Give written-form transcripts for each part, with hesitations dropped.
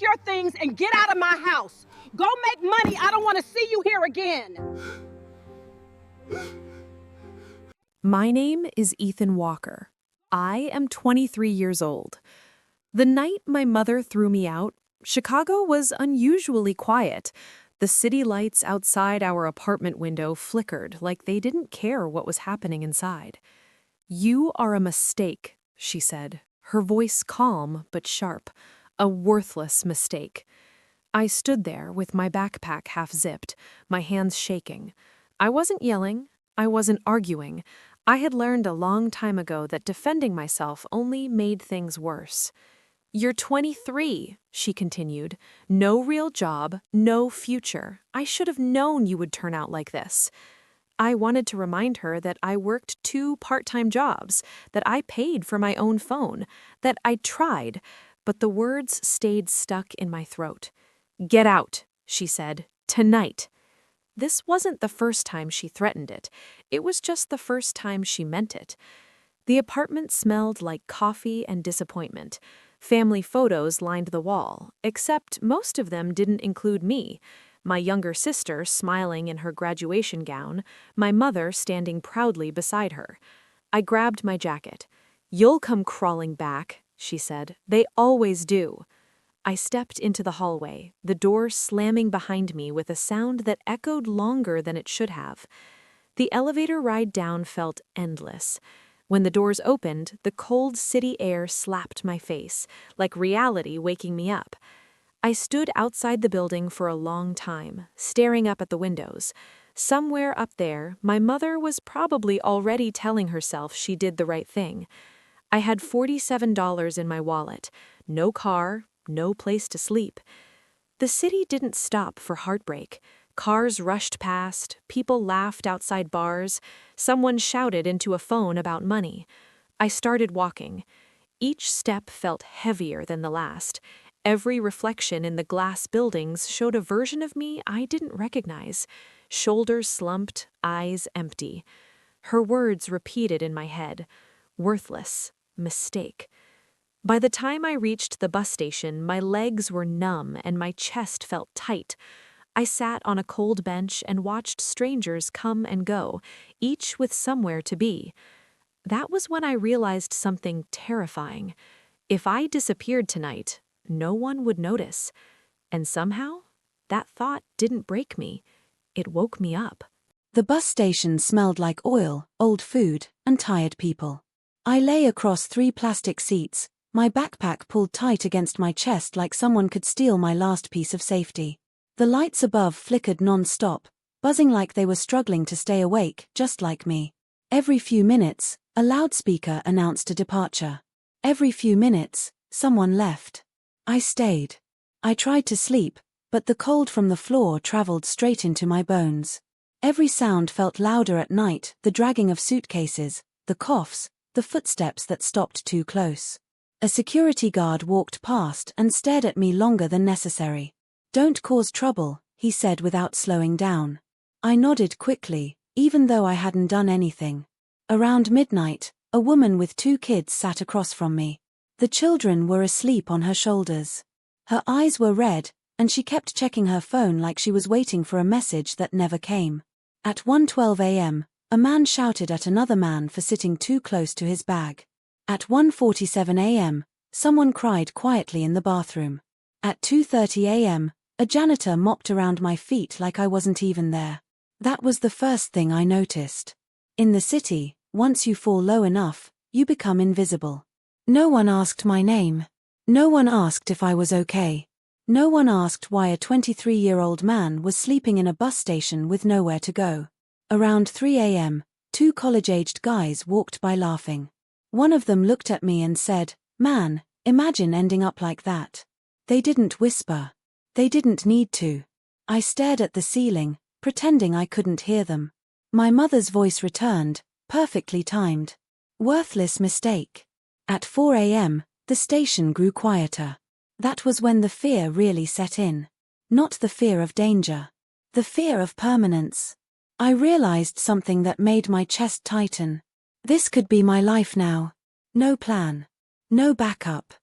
your things and get out of my house. Go make money. I don't want to see you here again. My name is Ethan Walker. I am 23 years old. The night my mother threw me out, Chicago was unusually quiet. The city lights outside our apartment window flickered like they didn't care what was happening inside. "You are a mistake," she said, her voice calm but sharp. "A worthless mistake." I stood there with my backpack half-zipped, my hands shaking. I wasn't yelling. I wasn't arguing. I had learned a long time ago that defending myself only made things worse. "You're 23, she continued. "No real job, no future. I should have known you would turn out like this." I wanted to remind her that I worked 2 part-time jobs, that I paid for my own phone, that I tried, but the words stayed stuck in my throat. "Get out," she said, "tonight." This wasn't the first time she threatened it. It was just the first time she meant it. The apartment smelled like coffee and disappointment. Family photos lined the wall, except most of them didn't include me. My younger sister smiling in her graduation gown, my mother standing proudly beside her. I grabbed my jacket. "You'll come crawling back," she said. "They always do." I stepped into the hallway, the door slamming behind me with a sound that echoed longer than it should have. The elevator ride down felt endless. When the doors opened, the cold city air slapped my face, like reality waking me up. I stood outside the building for a long time, staring up at the windows. Somewhere up there, my mother was probably already telling herself she did the right thing. I had $47 in my wallet, no car, no place to sleep. The city didn't stop for heartbreak. Cars rushed past, people laughed outside bars, someone shouted into a phone about money. I started walking. Each step felt heavier than the last. Every reflection in the glass buildings showed a version of me I didn't recognize. Shoulders slumped, eyes empty. Her words repeated in my head. Worthless. Mistake. By the time I reached the bus station, my legs were numb and my chest felt tight. I sat on a cold bench and watched strangers come and go, each with somewhere to be. That was when I realized something terrifying. If I disappeared tonight, no one would notice. And somehow, that thought didn't break me. It woke me up. The bus station smelled like oil, old food, and tired people. I lay across 3 plastic seats, my backpack pulled tight against my chest like someone could steal my last piece of safety. The lights above flickered non-stop, buzzing like they were struggling to stay awake, just like me. Every few minutes, a loudspeaker announced a departure. Every few minutes, someone left. I stayed. I tried to sleep, but the cold from the floor traveled straight into my bones. Every sound felt louder at night, the dragging of suitcases, the coughs, the footsteps that stopped too close. A security guard walked past and stared at me longer than necessary. "Don't cause trouble," he said without slowing down. I nodded quickly, even though I hadn't done anything. Around midnight, a woman with 2 kids sat across from me. The children were asleep on her shoulders. Her eyes were red, and she kept checking her phone like she was waiting for a message that never came. At 1:12 a.m., a man shouted at another man for sitting too close to his bag. At 1:47 a.m., someone cried quietly in the bathroom. At 2:30 a.m., a janitor mopped around my feet like I wasn't even there. That was the first thing I noticed. In the city, once you fall low enough, you become invisible. No one asked my name. No one asked if I was okay. No one asked why a 23-year-old man was sleeping in a bus station with nowhere to go. Around 3 a.m., 2 college-aged guys walked by laughing. One of them looked at me and said, "Man, imagine ending up like that." They didn't whisper. They didn't need to. I stared at the ceiling, pretending I couldn't hear them. My mother's voice returned, perfectly timed. Worthless mistake. At 4 a.m., the station grew quieter. That was when the fear really set in. Not the fear of danger. The fear of permanence. I realized something that made my chest tighten. This could be my life now. No plan. No backup.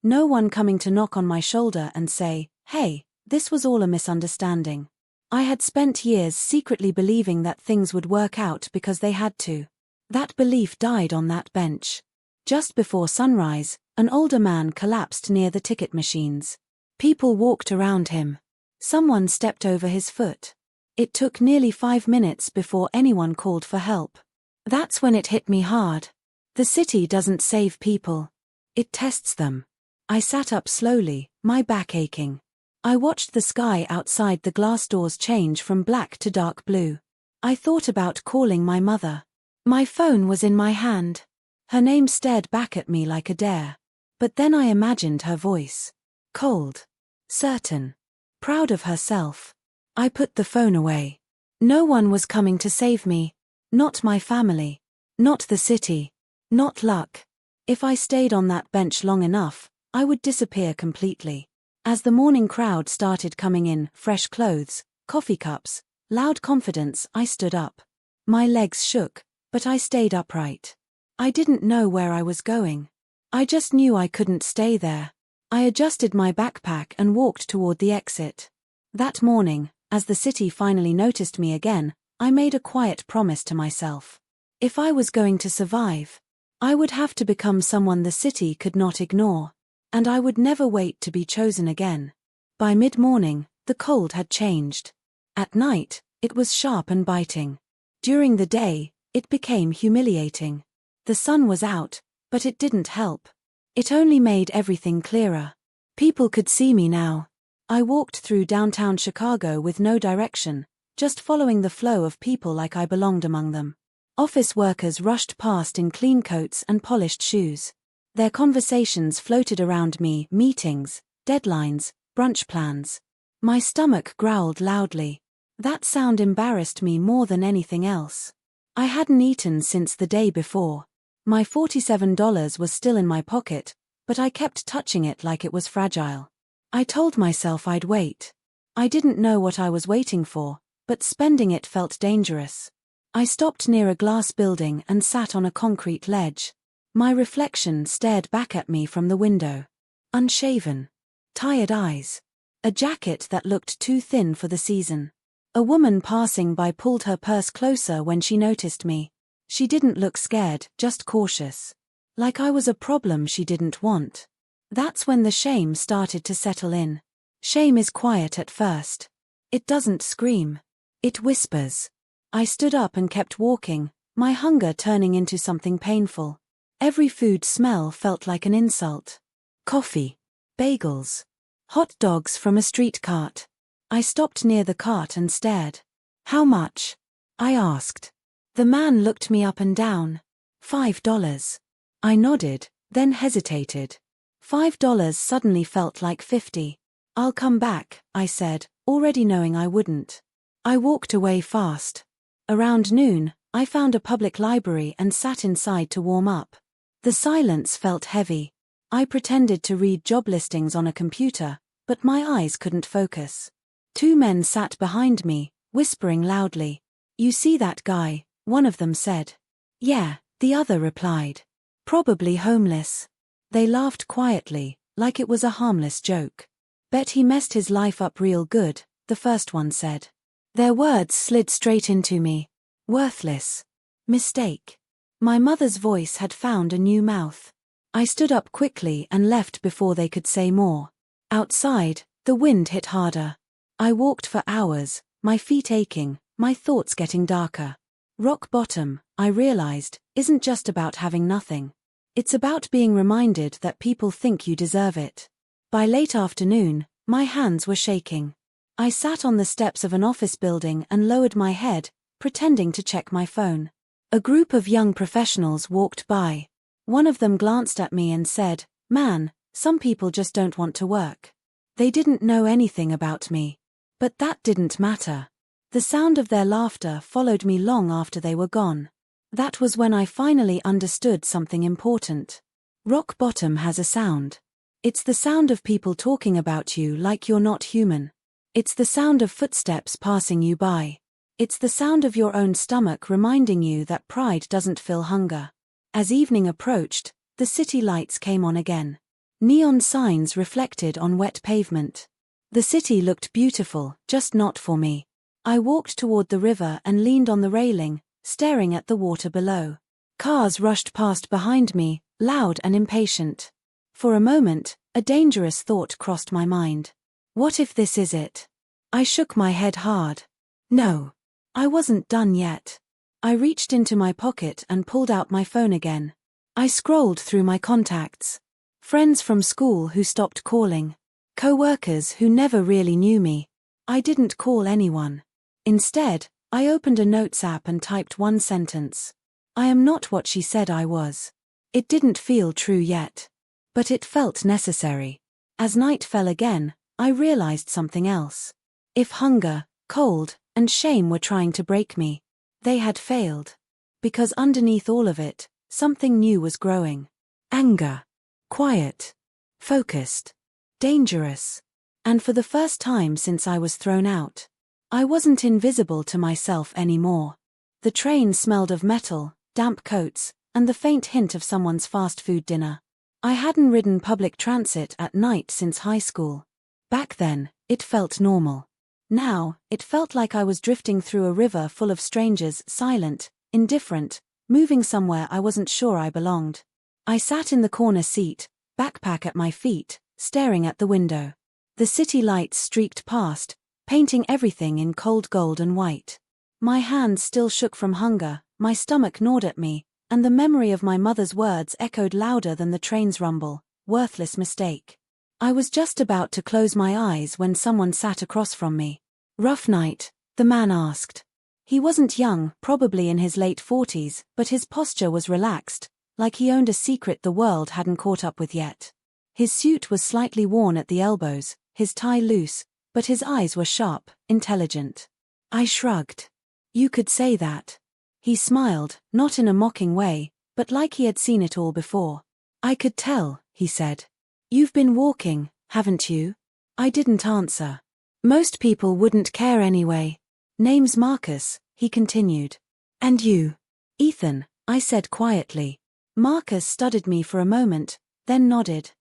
No one coming to knock on my shoulder and say, "Hey, this was all a misunderstanding." I had spent years secretly believing that things would work out because they had to. That belief died on that bench. Just before sunrise, an older man collapsed near the ticket machines. People walked around him. Someone stepped over his foot. It took nearly 5 minutes before anyone called for help. That's when it hit me hard. The city doesn't save people. It tests them. I sat up slowly, my back aching. I watched the sky outside the glass doors change from black to dark blue. I thought about calling my mother. My phone was in my hand. Her name stared back at me like a dare. But then I imagined her voice. Cold. Certain. Proud of herself. I put the phone away. No one was coming to save me. Not my family. Not the city. Not luck. If I stayed on that bench long enough, I would disappear completely. As the morning crowd started coming in, fresh clothes, coffee cups, loud confidence, I stood up. My legs shook, but I stayed upright. I didn't know where I was going. I just knew I couldn't stay there. I adjusted my backpack and walked toward the exit. That morning, as the city finally noticed me again, I made a quiet promise to myself. If I was going to survive, I would have to become someone the city could not ignore. And I would never wait to be chosen again. By mid-morning, the cold had changed. At night, it was sharp and biting. During the day, it became humiliating. The sun was out, but it didn't help. It only made everything clearer. People could see me now. I walked through downtown Chicago with no direction, just following the flow of people like I belonged among them. Office workers rushed past in clean coats and polished shoes. Their conversations floated around me, meetings, deadlines, brunch plans. My stomach growled loudly. That sound embarrassed me more than anything else. I hadn't eaten since the day before. My $47 was still in my pocket, but I kept touching it like it was fragile. I told myself I'd wait. I didn't know what I was waiting for, but spending it felt dangerous. I stopped near a glass building and sat on a concrete ledge. My reflection stared back at me from the window. Unshaven. Tired eyes. A jacket that looked too thin for the season. A woman passing by pulled her purse closer when she noticed me. She didn't look scared, just cautious. Like I was a problem she didn't want. That's when the shame started to settle in. Shame is quiet at first. It doesn't scream. It whispers. I stood up and kept walking, my hunger turning into something painful. Every food smell felt like an insult. Coffee. Bagels. Hot dogs from a street cart. I stopped near the cart and stared. "How much?" I asked. The man looked me up and down. $5. I nodded, then hesitated. $5 suddenly felt like 50. "I'll come back," I said, already knowing I wouldn't. I walked away fast. Around noon, I found a public library and sat inside to warm up. The silence felt heavy. I pretended to read job listings on a computer, but my eyes couldn't focus. 2 men sat behind me, whispering loudly. "You see that guy?" one of them said. "Yeah," the other replied. "Probably homeless." They laughed quietly, like it was a harmless joke. "Bet he messed his life up real good," the first one said. Their words slid straight into me. Worthless. Mistake. My mother's voice had found a new mouth. I stood up quickly and left before they could say more. Outside, the wind hit harder. I walked for hours, my feet aching, my thoughts getting darker. Rock bottom, I realized, isn't just about having nothing. It's about being reminded that people think you deserve it. By late afternoon, my hands were shaking. I sat on the steps of an office building and lowered my head, pretending to check my phone. A group of young professionals walked by. One of them glanced at me and said, "Man, some people just don't want to work." They didn't know anything about me. But that didn't matter. The sound of their laughter followed me long after they were gone. That was when I finally understood something important. Rock bottom has a sound. It's the sound of people talking about you like you're not human. It's the sound of footsteps passing you by. It's the sound of your own stomach reminding you that pride doesn't fill hunger. As evening approached, the city lights came on again. Neon signs reflected on wet pavement. The city looked beautiful, just not for me. I walked toward the river and leaned on the railing, staring at the water below. Cars rushed past behind me, loud and impatient. For a moment, a dangerous thought crossed my mind. What if this is it? I shook my head hard. No. I wasn't done yet. I reached into my pocket and pulled out my phone again. I scrolled through my contacts. Friends from school who stopped calling. Co-workers who never really knew me. I didn't call anyone. Instead, I opened a notes app and typed one sentence. I am not what she said I was. It didn't feel true yet. But it felt necessary. As night fell again, I realized something else. If hunger, cold, and shame were trying to break me, they had failed. Because underneath all of it, something new was growing. Anger. Quiet. Focused. Dangerous. And for the first time since I was thrown out, I wasn't invisible to myself anymore. The train smelled of metal, damp coats, and the faint hint of someone's fast food dinner. I hadn't ridden public transit at night since high school. Back then, it felt normal. Now, it felt like I was drifting through a river full of strangers, silent, indifferent, moving somewhere I wasn't sure I belonged. I sat in the corner seat, backpack at my feet, staring at the window. The city lights streaked past, painting everything in cold gold and white. My hands still shook from hunger, my stomach gnawed at me, and the memory of my mother's words echoed louder than the train's rumble. Worthless mistake. I was just about to close my eyes when someone sat across from me. Rough night, the man asked. He wasn't young, probably in his late 40s, but his posture was relaxed, like he owned a secret the world hadn't caught up with yet. His suit was slightly worn at the elbows, his tie loose, but his eyes were sharp, intelligent. I shrugged. You could say that. He smiled, not in a mocking way, but like he had seen it all before. I could tell, he said. You've been walking, haven't you? I didn't answer. Most people wouldn't care anyway. Name's Marcus, he continued. And you? Ethan, I said quietly. Marcus studied me for a moment, then nodded.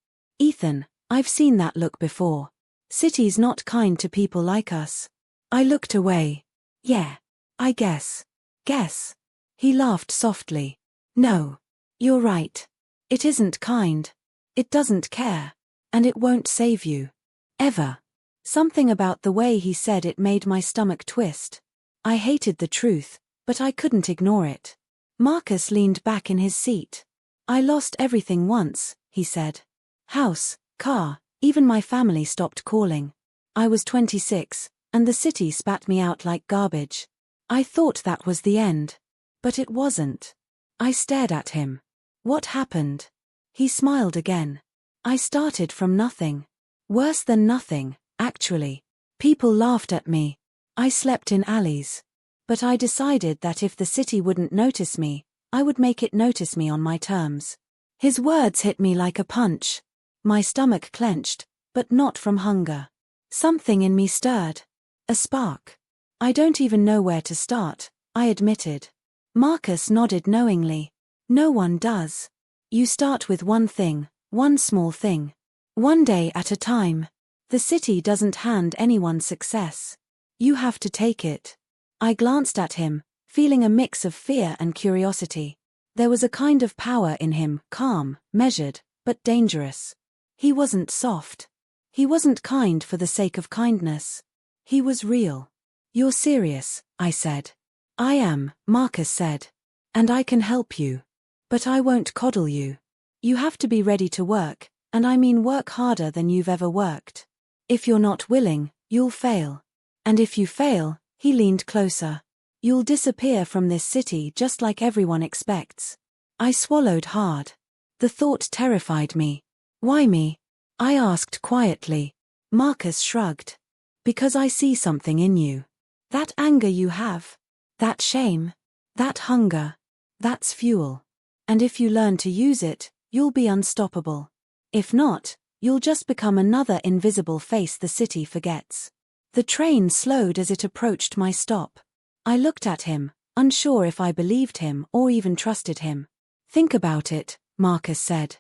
Ethan, I've seen that look before. City's not kind to people like us. I looked away. Yeah. I guess. Guess. He laughed softly. No. You're right. It isn't kind. It doesn't care. And it won't save you. Ever. Something about the way he said it made my stomach twist. I hated the truth, but I couldn't ignore it. Marcus leaned back in his seat. I lost everything once, he said. House, car, even my family stopped calling. I was 26, and the city spat me out like garbage. I thought that was the end. But it wasn't. I stared at him. What happened? He smiled again. I started from nothing. Worse than nothing, actually. People laughed at me. I slept in alleys. But I decided that if the city wouldn't notice me, I would make it notice me on my terms. His words hit me like a punch. My stomach clenched, but not from hunger. Something in me stirred. A spark. I don't even know where to start, I admitted. Marcus nodded knowingly. No one does. You start with one thing, one small thing. One day at a time. The city doesn't hand anyone success. You have to take it. I glanced at him, feeling a mix of fear and curiosity. There was a kind of power in him, calm, measured, but dangerous. He wasn't soft. He wasn't kind for the sake of kindness. He was real. You're serious, I said. I am, Marcus said. And I can help you. But I won't coddle you. You have to be ready to work, and I mean work harder than you've ever worked. If you're not willing, you'll fail. And if you fail, he leaned closer. You'll disappear from this city just like everyone expects. I swallowed hard. The thought terrified me. Why me? I asked quietly. Marcus shrugged. Because I see something in you. That anger you have. That shame. That hunger. That's fuel. And if you learn to use it, you'll be unstoppable. If not, you'll just become another invisible face the city forgets. The train slowed as it approached my stop. I looked at him, unsure if I believed him or even trusted him. Think about it, Marcus said.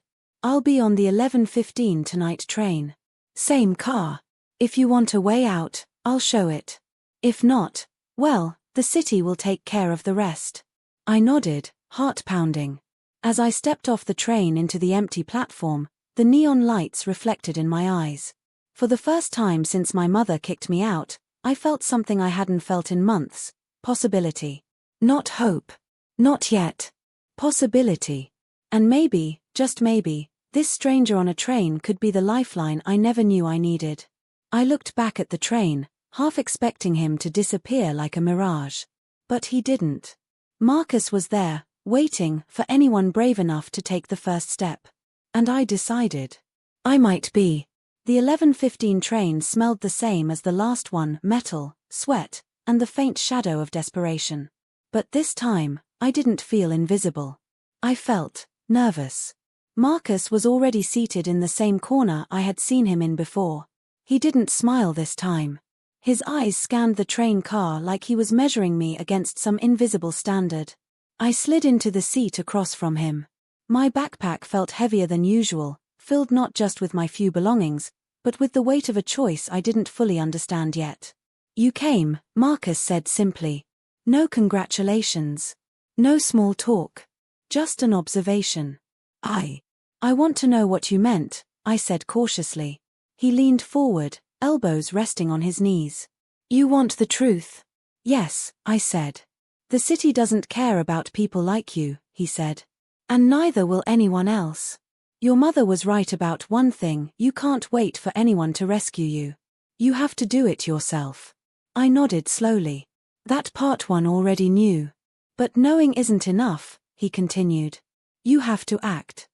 I'll be on the 11:15 tonight train. Same car. If you want a way out, I'll show it. If not, well, the city will take care of the rest." I nodded, heart pounding. As I stepped off the train into the empty platform, the neon lights reflected in my eyes. For the first time since my mother kicked me out, I felt something I hadn't felt in months: possibility. Not hope. Not yet. Possibility. And maybe, just maybe, this stranger on a train could be the lifeline I never knew I needed. I looked back at the train, half expecting him to disappear like a mirage. But he didn't. Marcus was there, waiting for anyone brave enough to take the first step. And I decided I might be. The 11:15 train smelled the same as the last one: metal, sweat, and the faint shadow of desperation. But this time, I didn't feel invisible. I felt nervous. Marcus was already seated in the same corner I had seen him in before. He didn't smile this time. His eyes scanned the train car like he was measuring me against some invisible standard. I slid into the seat across from him. My backpack felt heavier than usual, filled not just with my few belongings, but with the weight of a choice I didn't fully understand yet. "You came," Marcus said simply. "No congratulations. No small talk. Just an observation." I want to know what you meant," I said cautiously. He leaned forward, elbows resting on his knees. "You want the truth?" "Yes," I said. "The city doesn't care about people like you," he said. "And neither will anyone else. Your mother was right about one thing: you can't wait for anyone to rescue you. You have to do it yourself." I nodded slowly. That part one already knew. "But knowing isn't enough," he continued. "You have to act.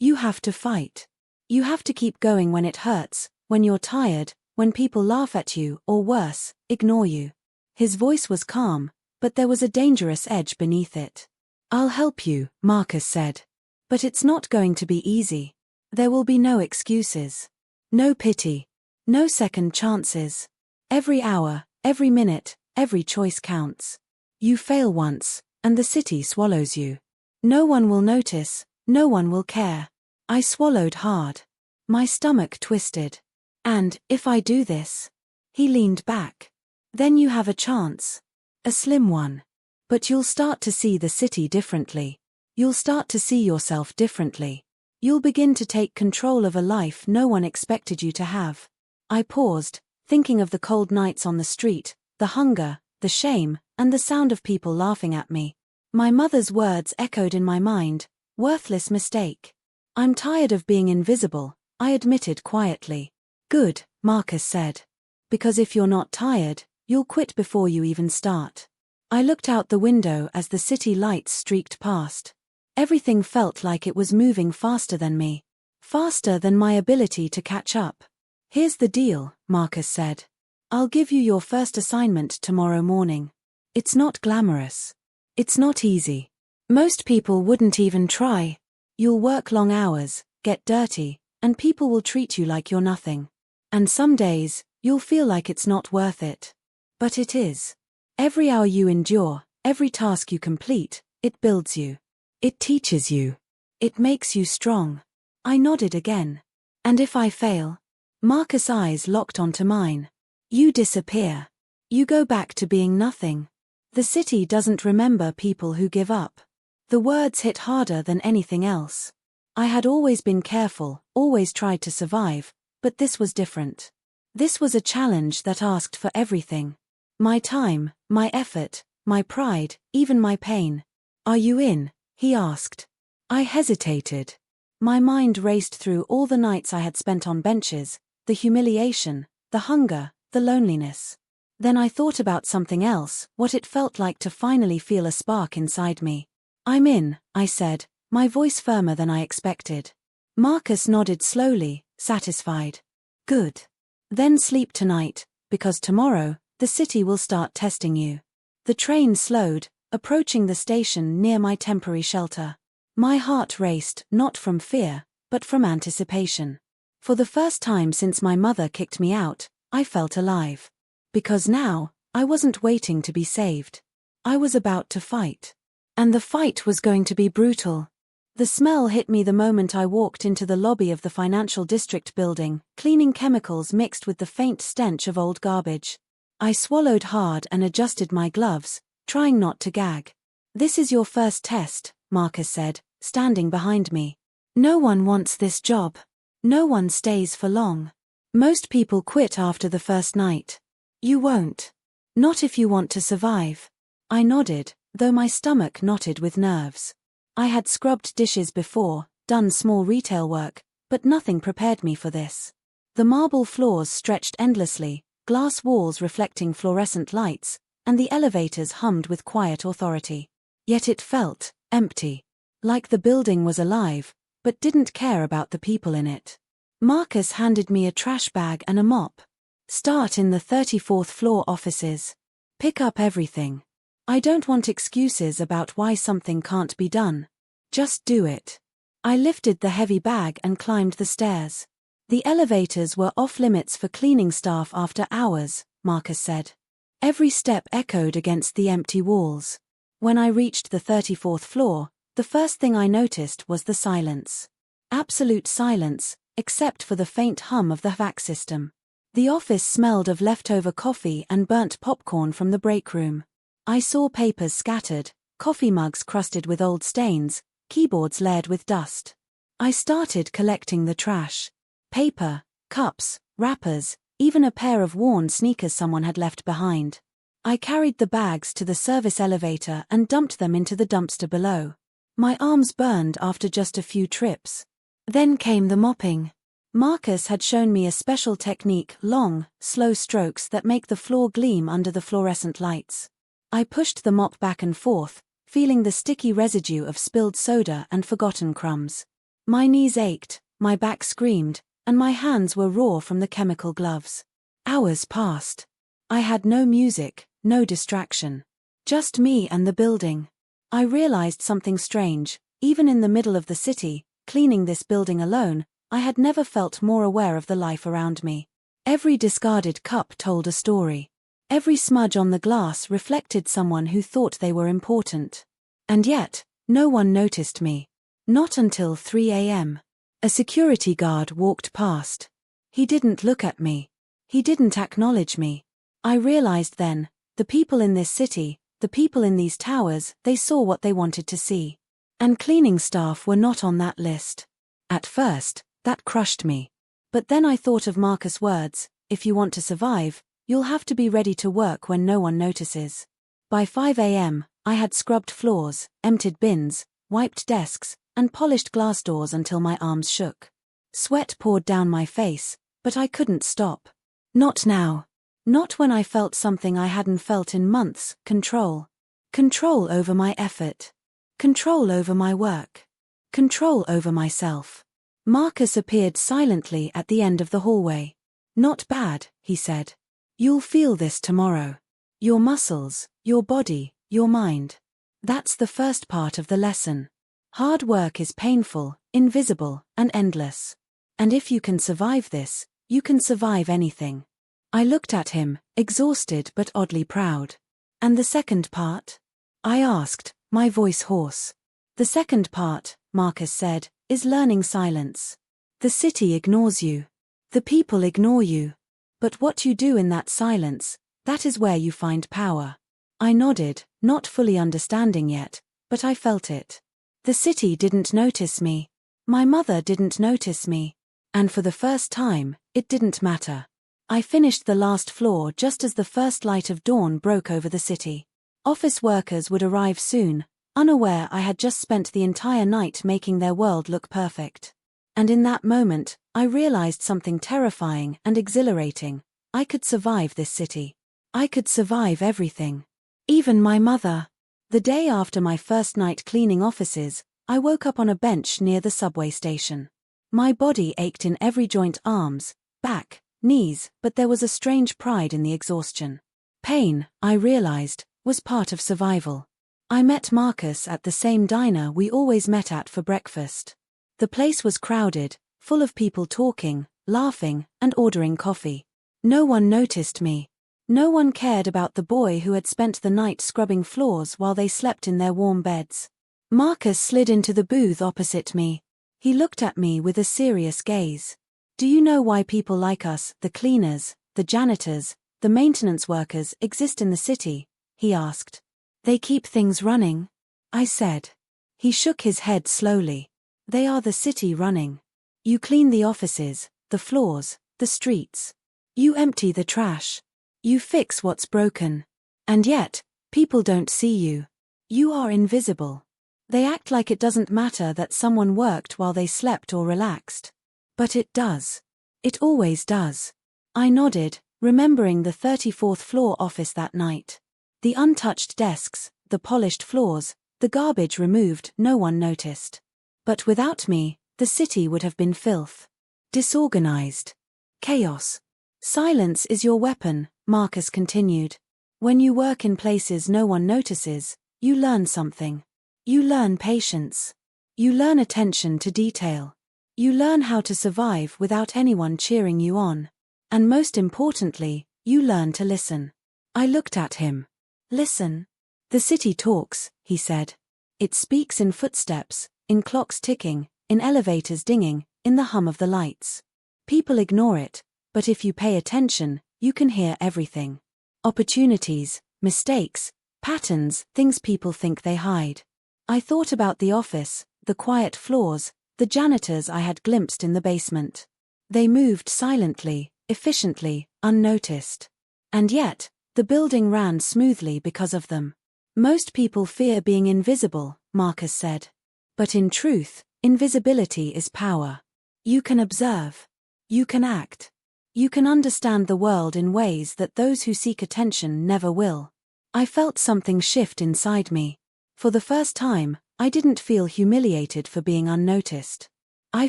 You have to fight. You have to keep going when it hurts, when you're tired, when people laugh at you, or worse, ignore you." His voice was calm, but there was a dangerous edge beneath it. "I'll help you," Marcus said. "But it's not going to be easy. There will be no excuses. No pity. No second chances. Every hour, every minute, every choice counts. You fail once, and the city swallows you. No one will notice, no one will care." I swallowed hard. My stomach twisted. "And, if I do this?" He leaned back. "Then you have a chance. A slim one. But you'll start to see the city differently. You'll start to see yourself differently. You'll begin to take control of a life no one expected you to have." I paused, thinking of the cold nights on the street, the hunger, the shame, and the sound of people laughing at me. My mother's words echoed in my mind: "Worthless mistake." "I'm tired of being invisible," I admitted quietly. "Good," Marcus said. "Because if you're not tired, you'll quit before you even start." I looked out the window as the city lights streaked past. Everything felt like it was moving faster than me. Faster than my ability to catch up. "Here's the deal," Marcus said. "I'll give you your first assignment tomorrow morning. It's not glamorous. It's not easy. Most people wouldn't even try. You'll work long hours, get dirty, and people will treat you like you're nothing. And some days, you'll feel like it's not worth it. But it is. Every hour you endure, every task you complete, it builds you. It teaches you. It makes you strong." I nodded again. "And if I fail?" Marcus' eyes locked onto mine. "You disappear. You go back to being nothing. The city doesn't remember people who give up." The words hit harder than anything else. I had always been careful, always tried to survive, but this was different. This was a challenge that asked for everything. My time, my effort, my pride, even my pain. "Are you in?" he asked. I hesitated. My mind raced through all the nights I had spent on benches, the humiliation, the hunger, the loneliness. Then I thought about something else, what it felt like to finally feel a spark inside me. "I'm in," I said, my voice firmer than I expected. Marcus nodded slowly, satisfied. "Good. Then sleep tonight, because tomorrow, the city will start testing you." The train slowed, approaching the station near my temporary shelter. My heart raced, not from fear, but from anticipation. For the first time since my mother kicked me out, I felt alive. Because now, I wasn't waiting to be saved. I was about to fight. And the fight was going to be brutal. The smell hit me the moment I walked into the lobby of the financial district building, cleaning chemicals mixed with the faint stench of old garbage. I swallowed hard and adjusted my gloves, trying not to gag. "This is your first test," Marcus said, standing behind me. "No one wants this job. No one stays for long. Most people quit after the first night. You won't. Not if you want to survive." I nodded, though my stomach knotted with nerves. I had scrubbed dishes before, done small retail work, but nothing prepared me for this. The marble floors stretched endlessly, glass walls reflecting fluorescent lights, and the elevators hummed with quiet authority. Yet it felt empty. Like the building was alive, but didn't care about the people in it. Marcus handed me a trash bag and a mop. "Start in the 34th floor offices. Pick up everything. I don't want excuses about why something can't be done. Just do it." I lifted the heavy bag and climbed the stairs. "The elevators were off limits for cleaning staff after hours," Marcus said. Every step echoed against the empty walls. When I reached the 34th floor, the first thing I noticed was the silence. Absolute silence, except for the faint hum of the vac system. The office smelled of leftover coffee and burnt popcorn from the break room. I saw papers scattered, coffee mugs crusted with old stains, keyboards layered with dust. I started collecting the trash. Paper, cups, wrappers, even a pair of worn sneakers someone had left behind. I carried the bags to the service elevator and dumped them into the dumpster below. My arms burned after just a few trips. Then came the mopping. Marcus had shown me a special technique, long, slow strokes that make the floor gleam under the fluorescent lights. I pushed the mop back and forth, feeling the sticky residue of spilled soda and forgotten crumbs. My knees ached, my back screamed, and my hands were raw from the chemical gloves. Hours passed. I had no music, no distraction. Just me and the building. I realized something strange. Even in the middle of the city, cleaning this building alone, I had never felt more aware of the life around me. Every discarded cup told a story. Every smudge on the glass reflected someone who thought they were important. And yet, no one noticed me. Not until 3 a.m. A security guard walked past. He didn't look at me. He didn't acknowledge me. I realized then, the people in this city, the people in these towers, they saw what they wanted to see. And cleaning staff were not on that list. At first, that crushed me. But then I thought of Marcus' words, "If you want to survive, you'll have to be ready to work when no one notices." By 5 a.m., I had scrubbed floors, emptied bins, wiped desks, and polished glass doors until my arms shook. Sweat poured down my face, but I couldn't stop. Not now. Not when I felt something I hadn't felt in months: control. Control over my effort. Control over my work. Control over myself. Marcus appeared silently at the end of the hallway. "Not bad," he said. "You'll feel this tomorrow. Your muscles, your body, your mind. That's the first part of the lesson. Hard work is painful, invisible, and endless. And if you can survive this, you can survive anything." I looked at him, exhausted but oddly proud. "And the second part?" I asked, my voice hoarse. "The second part," Marcus said, "is learning silence. The city ignores you. The people ignore you. But what you do in that silence, that is where you find power." I nodded, not fully understanding yet, but I felt it. The city didn't notice me. My mother didn't notice me. And for the first time, it didn't matter. I finished the last floor just as the first light of dawn broke over the city. Office workers would arrive soon, unaware I had just spent the entire night making their world look perfect. And in that moment, I realized something terrifying and exhilarating. I could survive this city. I could survive everything. Even my mother. The day after my first night cleaning offices, I woke up on a bench near the subway station. My body ached in every joint: arms, back, knees, but there was a strange pride in the exhaustion. Pain, I realized, was part of survival. I met Marcus at the same diner we always met at for breakfast. The place was crowded, full of people talking, laughing, and ordering coffee. No one noticed me. No one cared about the boy who had spent the night scrubbing floors while they slept in their warm beds. Marcus slid into the booth opposite me. He looked at me with a serious gaze. Do you know why people like us, the cleaners, the janitors, the maintenance workers, exist in the city? He asked. They keep things running, I said. He shook his head slowly. They are the city running. You clean the offices, the floors, the streets. You empty the trash. You fix what's broken. And yet, people don't see you. You are invisible. They act like it doesn't matter that someone worked while they slept or relaxed. But it does. It always does. I nodded, remembering the 34th floor office that night. The untouched desks, the polished floors, the garbage removed, no one noticed. But without me, the city would have been filth. Disorganized. Chaos. Silence is your weapon, Marcus continued. When you work in places no one notices, you learn something. You learn patience. You learn attention to detail. You learn how to survive without anyone cheering you on. And most importantly, you learn to listen. I looked at him. Listen. The city talks, he said. It speaks in footsteps, in clocks ticking, in elevators dinging, in the hum of the lights. People ignore it, but if you pay attention, you can hear everything. Opportunities, mistakes, patterns, things people think they hide. I thought about the office, the quiet floors, the janitors I had glimpsed in the basement. They moved silently, efficiently, unnoticed. And yet, the building ran smoothly because of them. Most people fear being invisible, Marcus said. But in truth, invisibility is power. You can observe. You can act. You can understand the world in ways that those who seek attention never will. I felt something shift inside me. For the first time, I didn't feel humiliated for being unnoticed. I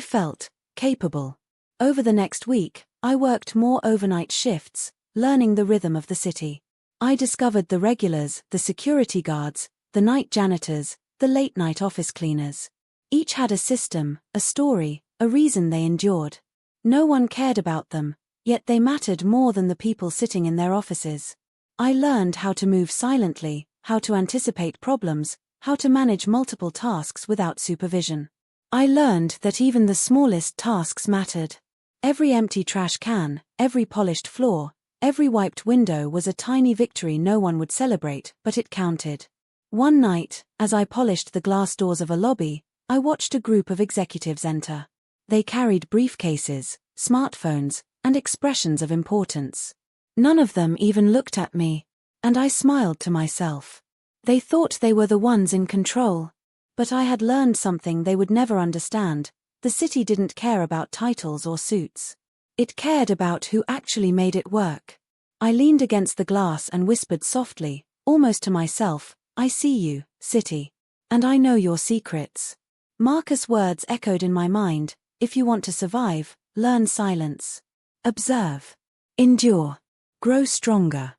felt capable. Over the next week, I worked more overnight shifts, learning the rhythm of the city. I discovered the regulars, the security guards, the night janitors, the late-night office cleaners. Each had a system, a story, a reason they endured. No one cared about them, yet they mattered more than the people sitting in their offices. I learned how to move silently, how to anticipate problems, how to manage multiple tasks without supervision. I learned that even the smallest tasks mattered. Every empty trash can, every polished floor, every wiped window was a tiny victory no one would celebrate, but it counted. One night, as I polished the glass doors of a lobby, I watched a group of executives enter. They carried briefcases, smartphones, and expressions of importance. None of them even looked at me, and I smiled to myself. They thought they were the ones in control. But I had learned something they would never understand. The city didn't care about titles or suits. It cared about who actually made it work. I leaned against the glass and whispered softly, almost to myself, I see you, city. And I know your secrets. Marcus' words echoed in my mind, if you want to survive, learn silence. Observe. Endure. Grow stronger.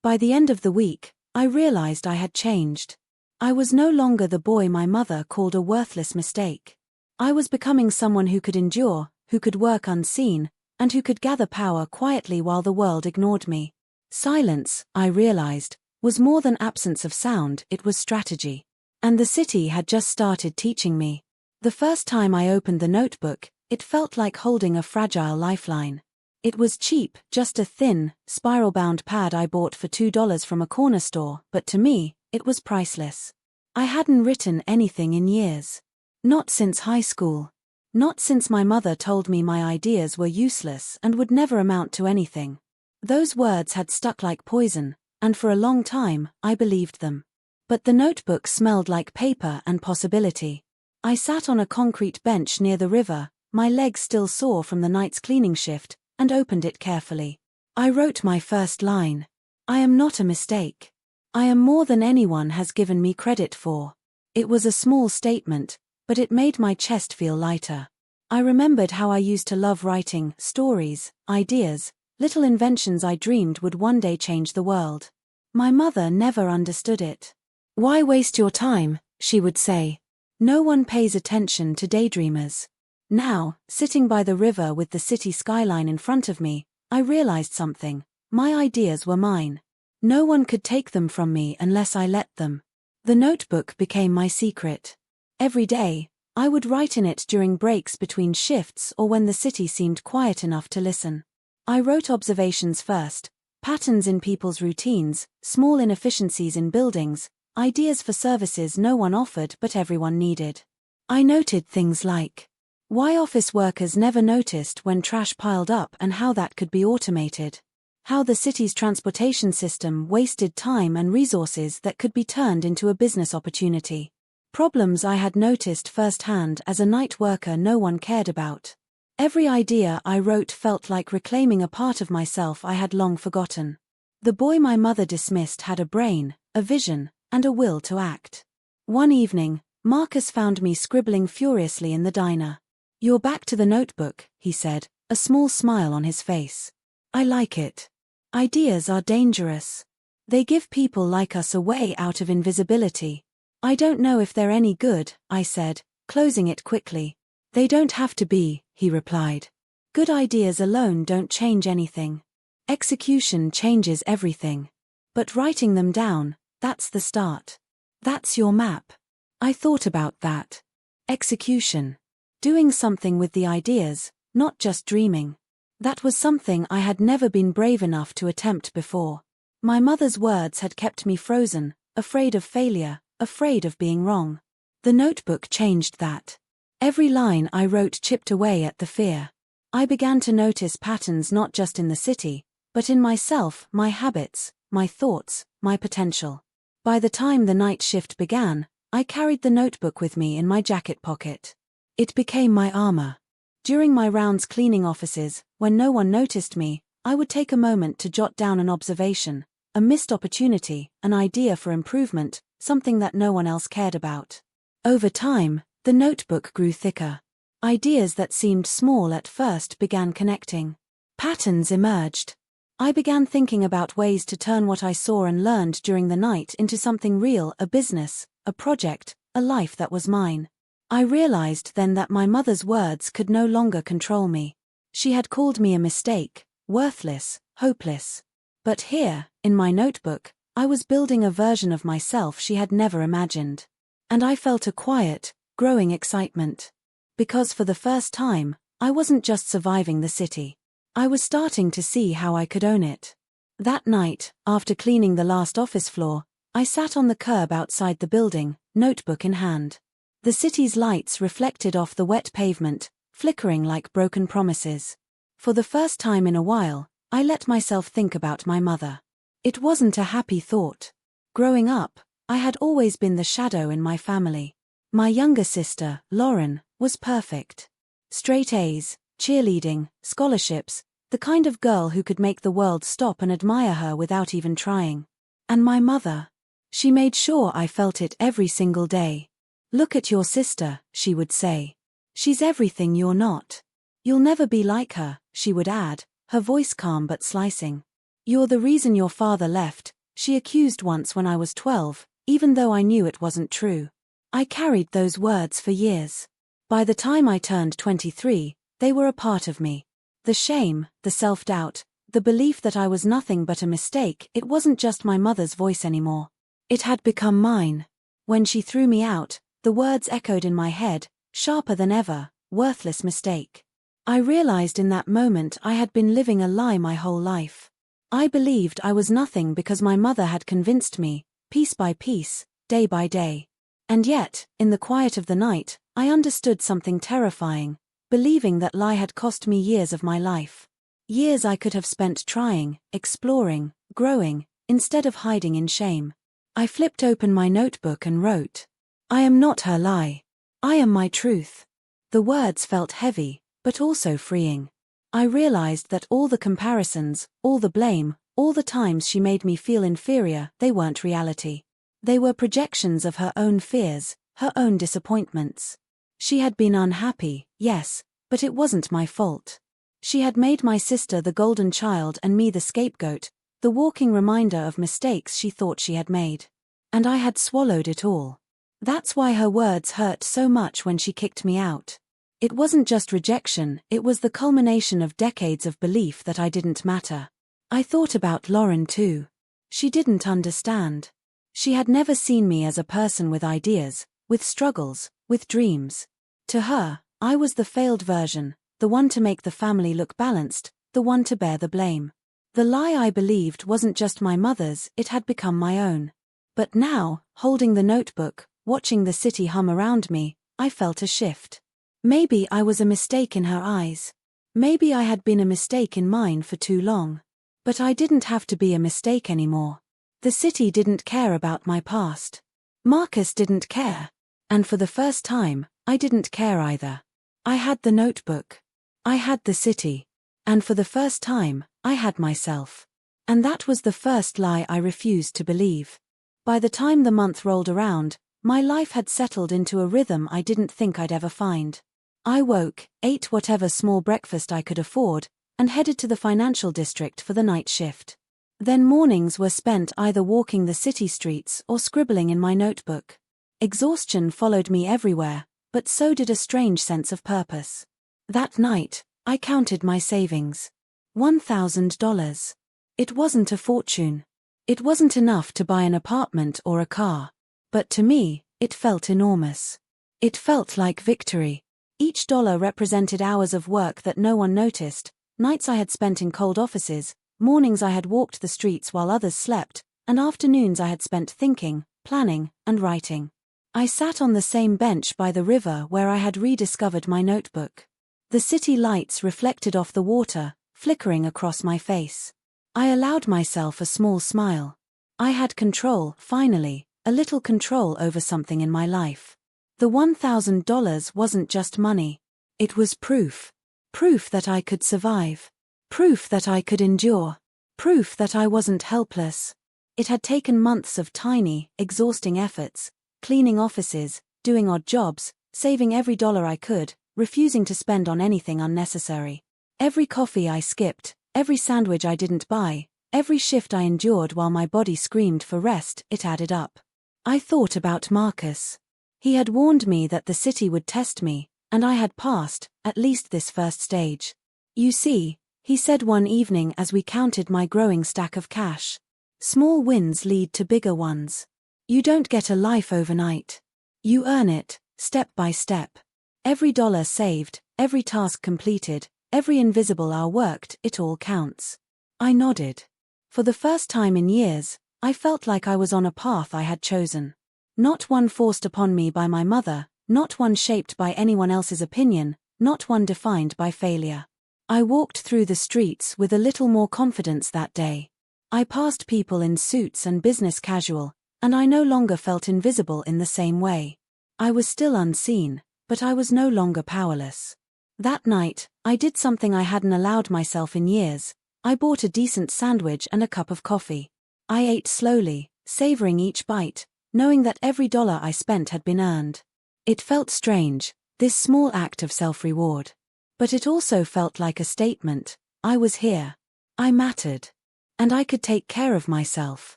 By the end of the week, I realized I had changed. I was no longer the boy my mother called a worthless mistake. I was becoming someone who could endure, who could work unseen, and who could gather power quietly while the world ignored me. Silence, I realized, was more than absence of sound, it was strategy. And the city had just started teaching me. The first time I opened the notebook, it felt like holding a fragile lifeline. It was cheap, just a thin, spiral-bound pad I bought for $2 from a corner store, but to me, it was priceless. I hadn't written anything in years. Not since high school. Not since my mother told me my ideas were useless and would never amount to anything. Those words had stuck like poison, and for a long time, I believed them. But the notebook smelled like paper and possibility. I sat on a concrete bench near the river, my legs still sore from the night's cleaning shift, and opened it carefully. I wrote my first line. I am not a mistake. I am more than anyone has given me credit for. It was a small statement, but it made my chest feel lighter. I remembered how I used to love writing stories, ideas, little inventions I dreamed would one day change the world. My mother never understood it. Why waste your time, she would say. No one pays attention to daydreamers. Now, sitting by the river with the city skyline in front of me, I realized something. My ideas were mine. No one could take them from me unless I let them. The notebook became my secret. Every day, I would write in it during breaks between shifts or when the city seemed quiet enough to listen. I wrote observations first, patterns in people's routines, small inefficiencies in buildings, ideas for services no one offered but everyone needed. I noted things like why office workers never noticed when trash piled up and how that could be automated. How the city's transportation system wasted time and resources that could be turned into a business opportunity. Problems I had noticed firsthand as a night worker no one cared about. Every idea I wrote felt like reclaiming a part of myself I had long forgotten. The boy my mother dismissed had a brain, a vision, and a will to act. One evening, Marcus found me scribbling furiously in the diner. "You're back to the notebook," he said, a small smile on his face. "I like it. Ideas are dangerous. They give people like us a way out of invisibility." "I don't know if they're any good," I said, closing it quickly. "They don't have to be," he replied. "Good ideas alone don't change anything. Execution changes everything. But writing them down, that's the start. That's your map." I thought about that. Execution. Doing something with the ideas, not just dreaming. That was something I had never been brave enough to attempt before. My mother's words had kept me frozen, afraid of failure, afraid of being wrong. The notebook changed that. Every line I wrote chipped away at the fear. I began to notice patterns not just in the city, but in myself, my habits, my thoughts, my potential. By the time the night shift began, I carried the notebook with me in my jacket pocket. It became my armor. During my rounds cleaning offices, when no one noticed me, I would take a moment to jot down an observation, a missed opportunity, an idea for improvement, something that no one else cared about. Over time, the notebook grew thicker. Ideas that seemed small at first began connecting. Patterns emerged. I began thinking about ways to turn what I saw and learned during the night into something real, a business, a project, a life that was mine. I realized then that my mother's words could no longer control me. She had called me a mistake, worthless, hopeless. But here, in my notebook, I was building a version of myself she had never imagined. And I felt a quiet, growing excitement. Because for the first time, I wasn't just surviving the city. I was starting to see how I could own it. That night, after cleaning the last office floor, I sat on the curb outside the building, notebook in hand. The city's lights reflected off the wet pavement, flickering like broken promises. For the first time in a while, I let myself think about my mother. It wasn't a happy thought. Growing up, I had always been the shadow in my family. My younger sister, Lauren, was perfect. Straight A's, cheerleading, scholarships, the kind of girl who could make the world stop and admire her without even trying. And my mother. She made sure I felt it every single day. "Look at your sister," she would say. "She's everything you're not. You'll never be like her," she would add, her voice calm but slicing. "You're the reason your father left," she accused once when I was 12, even though I knew it wasn't true. I carried those words for years. By the time I turned 23, they were a part of me. The shame, the self-doubt, the belief that I was nothing but a mistake, it wasn't just my mother's voice anymore. It had become mine. When she threw me out, the words echoed in my head, sharper than ever, worthless mistake. I realized in that moment I had been living a lie my whole life. I believed I was nothing because my mother had convinced me, piece by piece, day by day. And yet, in the quiet of the night, I understood something terrifying, believing that lie had cost me years of my life. Years I could have spent trying, exploring, growing, instead of hiding in shame. I flipped open my notebook and wrote, "I am not her lie. I am my truth." The words felt heavy, but also freeing. I realized that all the comparisons, all the blame, all the times she made me feel inferior, they weren't reality. They were projections of her own fears, her own disappointments. She had been unhappy, yes, but it wasn't my fault. She had made my sister the golden child and me the scapegoat, the walking reminder of mistakes she thought she had made. And I had swallowed it all. That's why her words hurt so much when she kicked me out. It wasn't just rejection, it was the culmination of decades of belief that I didn't matter. I thought about Lauren too. She didn't understand. She had never seen me as a person with ideas, with struggles, with dreams. To her, I was the failed version, the one to make the family look balanced, the one to bear the blame. The lie I believed wasn't just my mother's, it had become my own. But now, holding the notebook, watching the city hum around me, I felt a shift. Maybe I was a mistake in her eyes. Maybe I had been a mistake in mine for too long. But I didn't have to be a mistake anymore. The city didn't care about my past. Marcus didn't care. And for the first time, I didn't care either. I had the notebook. I had the city. And for the first time, I had myself. And that was the first lie I refused to believe. By the time the month rolled around, my life had settled into a rhythm I didn't think I'd ever find. I woke, ate whatever small breakfast I could afford, and headed to the financial district for the night shift. Then mornings were spent either walking the city streets or scribbling in my notebook. Exhaustion followed me everywhere, but so did a strange sense of purpose. That night, I counted my savings. $1,000. It wasn't a fortune. It wasn't enough to buy an apartment or a car. But to me, it felt enormous. It felt like victory. Each dollar represented hours of work that no one noticed, nights I had spent in cold offices, mornings I had walked the streets while others slept, and afternoons I had spent thinking, planning, and writing. I sat on the same bench by the river where I had rediscovered my notebook. The city lights reflected off the water, flickering across my face. I allowed myself a small smile. I had control, finally, a little control over something in my life. The $1,000 wasn't just money. It was proof. Proof that I could survive. Proof that I could endure. Proof that I wasn't helpless. It had taken months of tiny, exhausting efforts, cleaning offices, doing odd jobs, saving every dollar I could, refusing to spend on anything unnecessary. Every coffee I skipped, every sandwich I didn't buy, every shift I endured while my body screamed for rest, it added up. I thought about Marcus. He had warned me that the city would test me, and I had passed, at least this first stage. You see, he said one evening as we counted my growing stack of cash. Small wins lead to bigger ones. You don't get a life overnight. You earn it, step by step. Every dollar saved, every task completed, every invisible hour worked, it all counts. I nodded. For the first time in years, I felt like I was on a path I had chosen. Not one forced upon me by my mother, not one shaped by anyone else's opinion, not one defined by failure. I walked through the streets with a little more confidence that day. I passed people in suits and business casual, and I no longer felt invisible in the same way. I was still unseen, but I was no longer powerless. That night, I did something I hadn't allowed myself in years. I bought a decent sandwich and a cup of coffee. I ate slowly, savoring each bite, knowing that every dollar I spent had been earned. It felt strange, this small act of self-reward. But it also felt like a statement. I was here. I mattered. And I could take care of myself.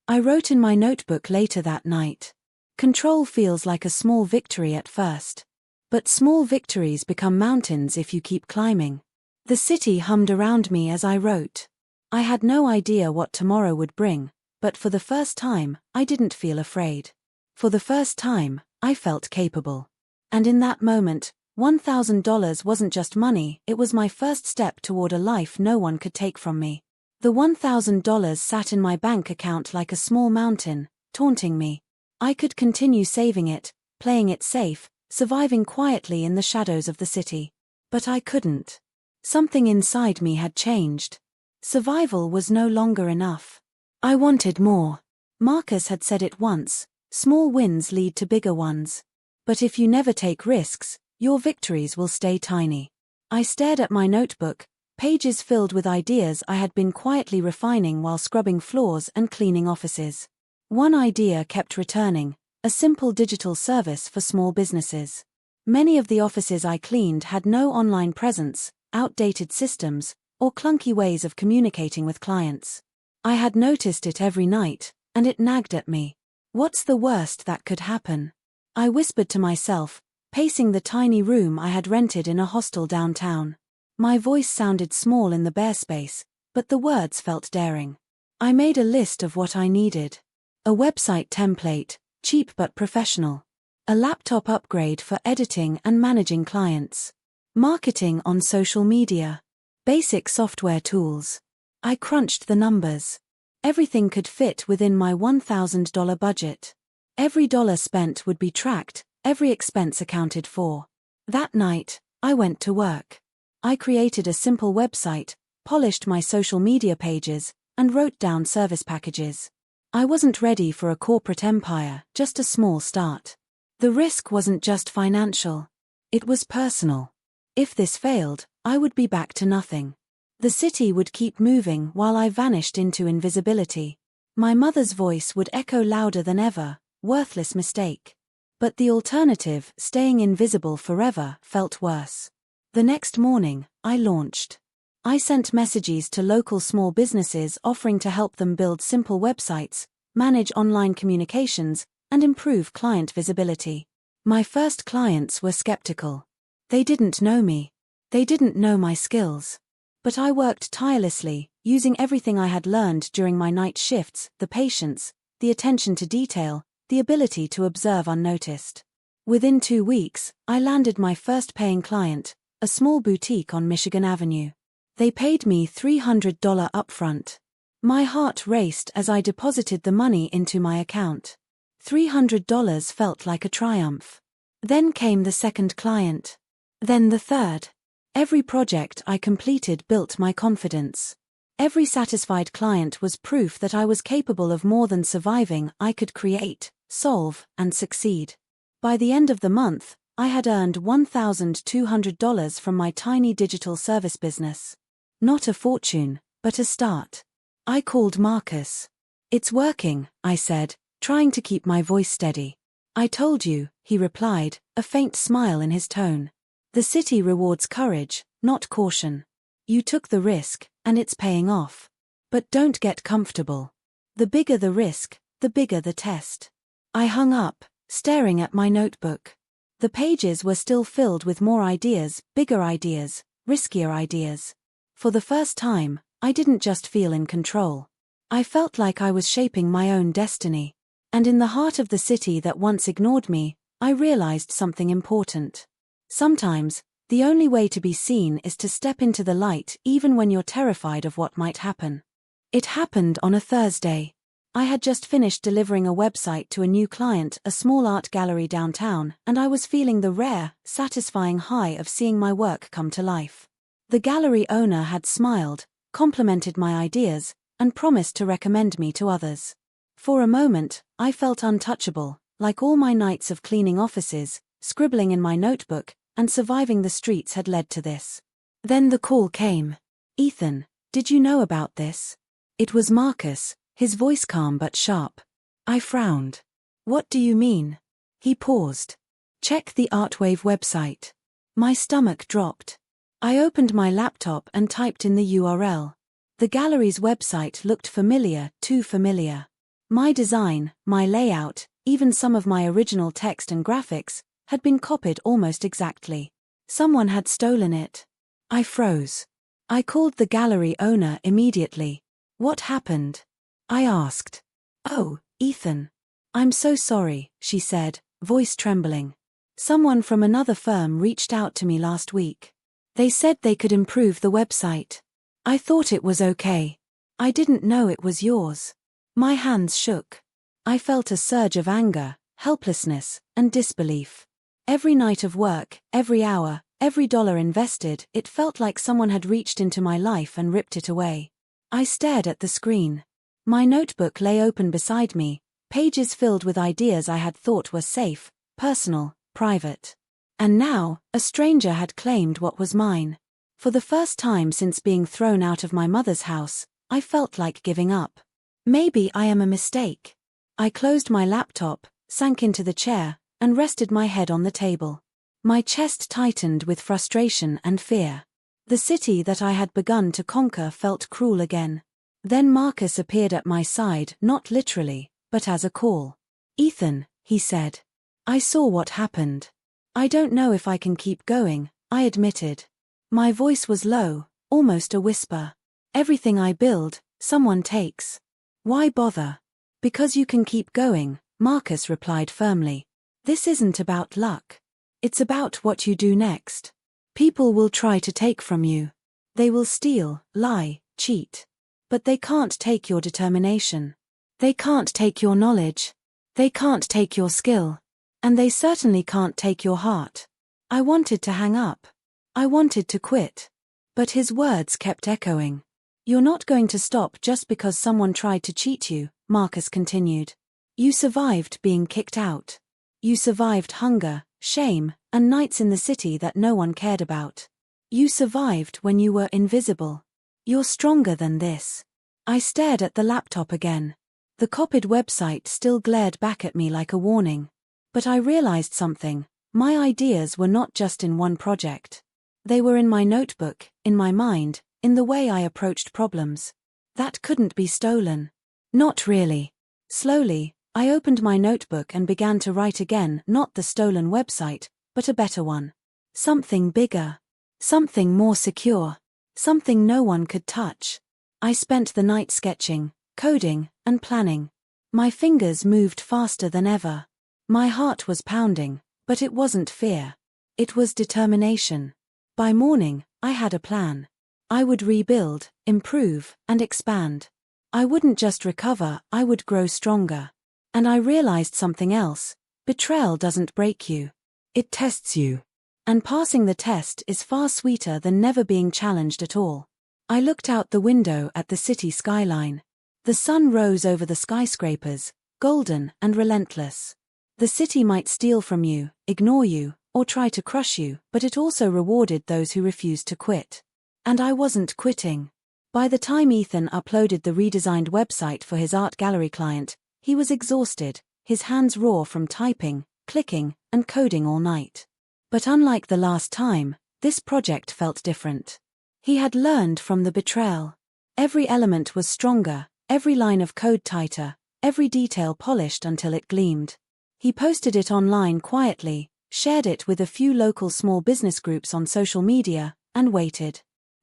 I wrote in my notebook later that night. Control feels like a small victory at first. But small victories become mountains if you keep climbing. The city hummed around me as I wrote. I had no idea what tomorrow would bring, but for the first time, I didn't feel afraid. For the first time, I felt capable. And in that moment, $1,000 wasn't just money, it was my first step toward a life no one could take from me. The $1,000 sat in my bank account like a small mountain, taunting me. I could continue saving it, playing it safe, surviving quietly in the shadows of the city. But I couldn't. Something inside me had changed. Survival was no longer enough. I wanted more. Marcus had said it once, small wins lead to bigger ones. But if you never take risks, your victories will stay tiny. I stared at my notebook, pages filled with ideas I had been quietly refining while scrubbing floors and cleaning offices. One idea kept returning, a simple digital service for small businesses. Many of the offices I cleaned had no online presence, outdated systems, or clunky ways of communicating with clients. I had noticed it every night, and it nagged at me. What's the worst that could happen? I whispered to myself, pacing the tiny room I had rented in a hostel downtown. My voice sounded small in the bare space, but the words felt daring. I made a list of what I needed. A website template, cheap but professional. A laptop upgrade for editing and managing clients. Marketing on social media. Basic software tools. I crunched the numbers. Everything could fit within my $1,000 budget. Every dollar spent would be tracked, every expense accounted for. That night, I went to work. I created a simple website, polished my social media pages, and wrote down service packages. I wasn't ready for a corporate empire, just a small start. The risk wasn't just financial. It was personal. If this failed, I would be back to nothing. The city would keep moving while I vanished into invisibility. My mother's voice would echo louder than ever, worthless mistake. But the alternative, staying invisible forever, felt worse. The next morning, I launched. I sent messages to local small businesses offering to help them build simple websites, manage online communications, and improve client visibility. My first clients were skeptical. They didn't know me. They didn't know my skills. But I worked tirelessly, using everything I had learned during my night shifts, the patience, the attention to detail, the ability to observe unnoticed. Within 2 weeks, I landed my first paying client, a small boutique on Michigan Avenue. They paid me $300 upfront. My heart raced as I deposited the money into my account. $300 felt like a triumph. Then came the second client. Then the third. Every project I completed built my confidence. Every satisfied client was proof that I was capable of more than surviving. I could create, solve, and succeed. By the end of the month, I had earned $1,200 from my tiny digital service business. Not a fortune, but a start. I called Marcus. "It's working," I said, trying to keep my voice steady. "I told you," he replied, a faint smile in his tone. "The city rewards courage, not caution. You took the risk, and it's paying off. But don't get comfortable. The bigger the risk, the bigger the test." I hung up, staring at my notebook. The pages were still filled with more ideas, bigger ideas, riskier ideas. For the first time, I didn't just feel in control. I felt like I was shaping my own destiny. And in the heart of the city that once ignored me, I realized something important. Sometimes, the only way to be seen is to step into the light even when you're terrified of what might happen. It happened on a Thursday. I had just finished delivering a website to a new client, a small art gallery downtown, and I was feeling the rare, satisfying high of seeing my work come to life. The gallery owner had smiled, complimented my ideas, and promised to recommend me to others. For a moment, I felt untouchable, like all my nights of cleaning offices, scribbling in my notebook, and surviving the streets had led to this. Then the call came. "Ethan, did you know about this?" It was Marcus, his voice calm but sharp. I frowned. "What do you mean?" He paused. "Check the Artwave website." My stomach dropped. I opened my laptop and typed in the URL. The gallery's website looked familiar, too familiar. My design, my layout, even some of my original text and graphics, had been copied almost exactly. Someone had stolen it. I froze. I called the gallery owner immediately. "What happened?" I asked. "Oh, Ethan. I'm so sorry," she said, voice trembling. "Someone from another firm reached out to me last week. They said they could improve the website. I thought it was okay. I didn't know it was yours." My hands shook. I felt a surge of anger, helplessness, and disbelief. Every night of work, every hour, every dollar invested, it felt like someone had reached into my life and ripped it away. I stared at the screen. My notebook lay open beside me, pages filled with ideas I had thought were safe, personal, private. And now, a stranger had claimed what was mine. For the first time since being thrown out of my mother's house, I felt like giving up. Maybe I am a mistake. I closed my laptop, sank into the chair, and rested my head on the table. My chest tightened with frustration and fear. The city that I had begun to conquer felt cruel again. Then Marcus appeared at my side, not literally, but as a call. "Ethan," he said. "I saw what happened. I don't know if I can keep going," I admitted. My voice was low, almost a whisper. "Everything I build, someone takes. Why bother?" "Because you can keep going," Marcus replied firmly. This isn't about luck. It's about what you do next. People will try to take from you. They will steal, lie, cheat. But they can't take your determination. They can't take your knowledge. They can't take your skill. And they certainly can't take your heart. I wanted to hang up. I wanted to quit. But his words kept echoing. You're not going to stop just because someone tried to cheat you, Marcus continued. You survived being kicked out. You survived hunger, shame, and nights in the city that no one cared about. You survived when you were invisible. You're stronger than this. I stared at the laptop again. The copied website still glared back at me like a warning. But I realized something. My ideas were not just in one project. They were in my notebook, in my mind, in the way I approached problems. That couldn't be stolen. Not really. Slowly, I opened my notebook and began to write again, not the stolen website, but a better one. Something bigger. Something more secure. Something no one could touch. I spent the night sketching, coding, and planning. My fingers moved faster than ever. My heart was pounding, but it wasn't fear. It was determination. By morning, I had a plan. I would rebuild, improve, and expand. I wouldn't just recover, I would grow stronger. And I realized something else. Betrayal doesn't break you. It tests you. And passing the test is far sweeter than never being challenged at all. I looked out the window at the city skyline. The sun rose over the skyscrapers, golden and relentless. The city might steal from you, ignore you, or try to crush you, but it also rewarded those who refused to quit. And I wasn't quitting. By the time Ethan uploaded the redesigned website for his art gallery client, he was exhausted, his hands raw from typing, clicking, and coding all night. But unlike the last time, this project felt different. He had learned from the betrayal. Every element was stronger, every line of code tighter, every detail polished until it gleamed. He posted it online quietly, shared it with a few local small business groups on social media, and waited.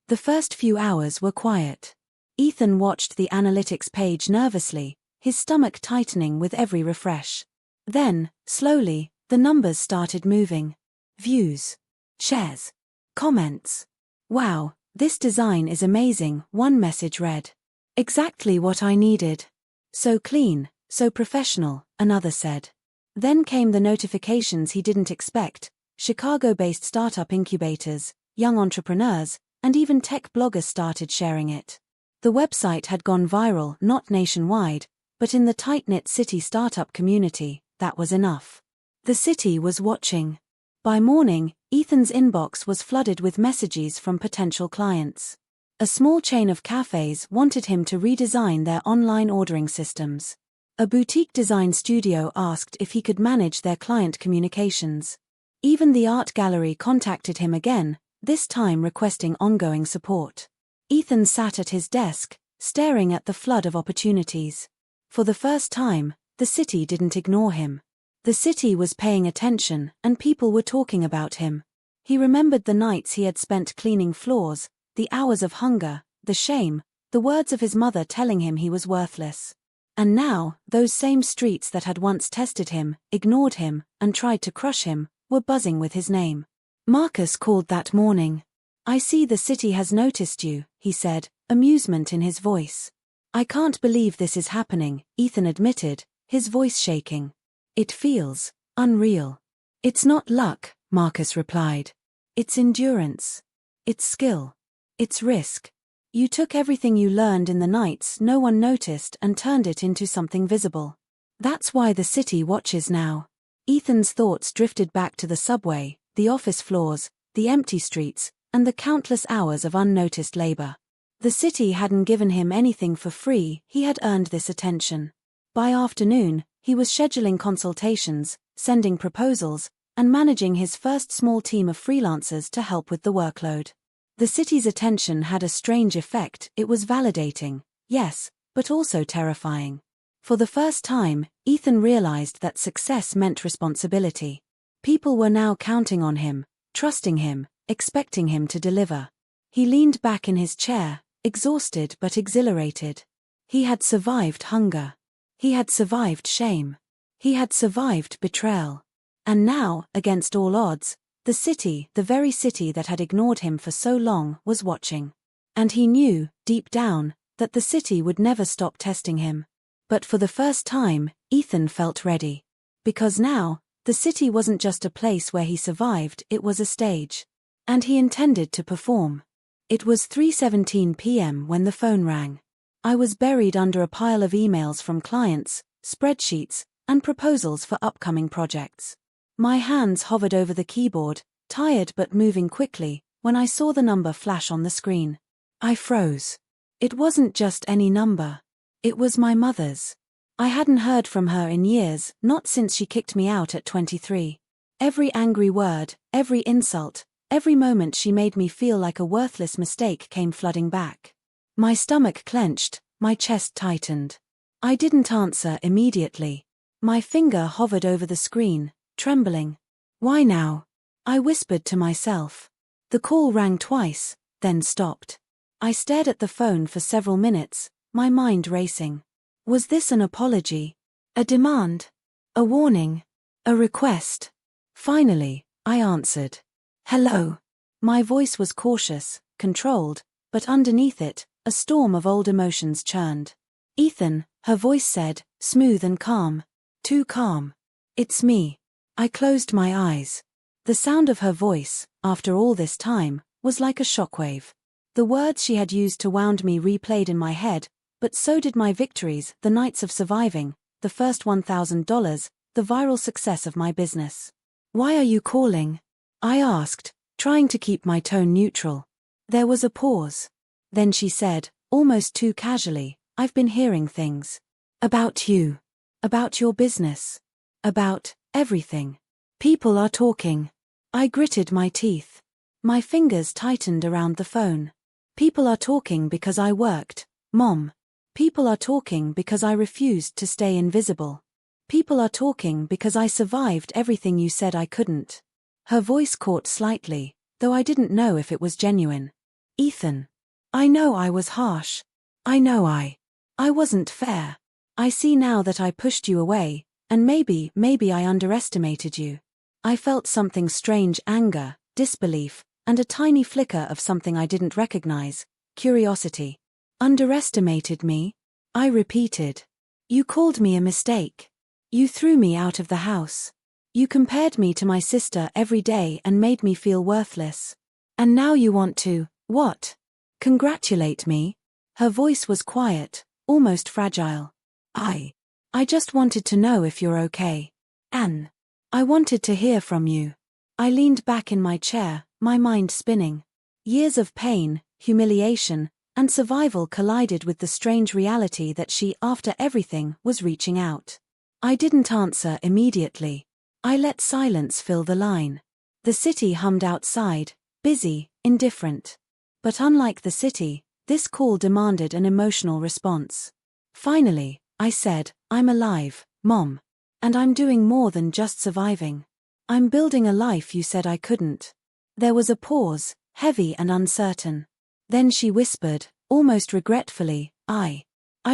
The first few hours were quiet. Ethan watched the analytics page nervously, his stomach tightening with every refresh. Then, slowly, the numbers started moving. Views. Shares. Comments. Wow, this design is amazing, one message read. Exactly what I needed. So clean, so professional, another said. Then came the notifications he didn't expect. Chicago-based startup incubators, young entrepreneurs, and even tech bloggers started sharing it. The website had gone viral, not nationwide, but in the tight-knit city startup community, that was enough. The city was watching. By morning, Ethan's inbox was flooded with messages from potential clients. A small chain of cafes wanted him to redesign their online ordering systems. A boutique design studio asked if he could manage their client communications. Even the art gallery contacted him again, this time requesting ongoing support. Ethan sat at his desk, staring at the flood of opportunities. For the first time, the city didn't ignore him. The city was paying attention, and people were talking about him. He remembered the nights he had spent cleaning floors, the hours of hunger, the shame, the words of his mother telling him he was worthless. And now, those same streets that had once tested him, ignored him, and tried to crush him, were buzzing with his name. Marcus called that morning. I see the city has noticed you, he said, amusement in his voice. I can't believe this is happening, Ethan admitted, his voice shaking. It feels unreal. It's not luck, Marcus replied. It's endurance. It's skill. It's risk. You took everything you learned in the nights no one noticed and turned it into something visible. That's why the city watches now. Ethan's thoughts drifted back to the subway, the office floors, the empty streets, and the countless hours of unnoticed labor. The city hadn't given him anything for free, he had earned this attention. By afternoon, he was scheduling consultations, sending proposals, and managing his first small team of freelancers to help with the workload. The city's attention had a strange effect. It was validating, yes, but also terrifying. For the first time, Ethan realized that success meant responsibility. People were now counting on him, trusting him, expecting him to deliver. He leaned back in his chair, exhausted but exhilarated. He had survived hunger. He had survived shame. He had survived betrayal. And now, against all odds, the city, the very city that had ignored him for so long, was watching. And he knew, deep down, that the city would never stop testing him. But for the first time, Ethan felt ready. Because now, the city wasn't just a place where he survived, it was a stage. And he intended to perform. It was 3:17 p.m. when the phone rang. I was buried under a pile of emails from clients, spreadsheets, and proposals for upcoming projects. My hands hovered over the keyboard, tired but moving quickly, when I saw the number flash on the screen. I froze. It wasn't just any number. It was my mother's. I hadn't heard from her in years, not since she kicked me out at 23. Every angry word, every insult, every moment she made me feel like a worthless mistake came flooding back. My stomach clenched, my chest tightened. I didn't answer immediately. My finger hovered over the screen, trembling. Why now? I whispered to myself. The call rang twice, then stopped. I stared at the phone for several minutes, my mind racing. Was this an apology? A demand? A warning? A request? Finally, I answered. Hello. My voice was cautious, controlled, but underneath it, a storm of old emotions churned. Ethan, her voice said, smooth and calm. Too calm. It's me. I closed my eyes. The sound of her voice, after all this time, was like a shockwave. The words she had used to wound me replayed in my head, but so did my victories, the nights of surviving, the first $1,000, the viral success of my business. Why are you calling? I asked, trying to keep my tone neutral. There was a pause. Then she said, almost too casually, I've been hearing things. About you. About your business. About everything. People are talking. I gritted my teeth. My fingers tightened around the phone. People are talking because I worked, Mom. People are talking because I refused to stay invisible. People are talking because I survived everything you said I couldn't. Her voice caught slightly, though I didn't know if it was genuine. Ethan. I know I was harsh. I know I wasn't fair. I see now that I pushed you away, and maybe I underestimated you. I felt something strange, anger, disbelief, and a tiny flicker of something I didn't recognize, curiosity. Underestimated me? I repeated. You called me a mistake. You threw me out of the house. You compared me to my sister every day and made me feel worthless. And now you want to, what? Congratulate me? Her voice was quiet, almost fragile. I just wanted to know if you're okay. Anne. I wanted to hear from you. I leaned back in my chair, my mind spinning. Years of pain, humiliation, and survival collided with the strange reality that she, after everything, was reaching out. I didn't answer immediately. I let silence fill the line. The city hummed outside, busy, indifferent. But unlike the city, this call demanded an emotional response. Finally, I said, I'm alive, Mom. And I'm doing more than just surviving. I'm building a life you said I couldn't. There was a pause, heavy and uncertain. Then she whispered, almost regretfully, I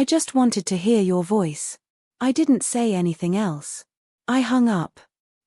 just wanted to hear your voice. I didn't say anything else. I hung up.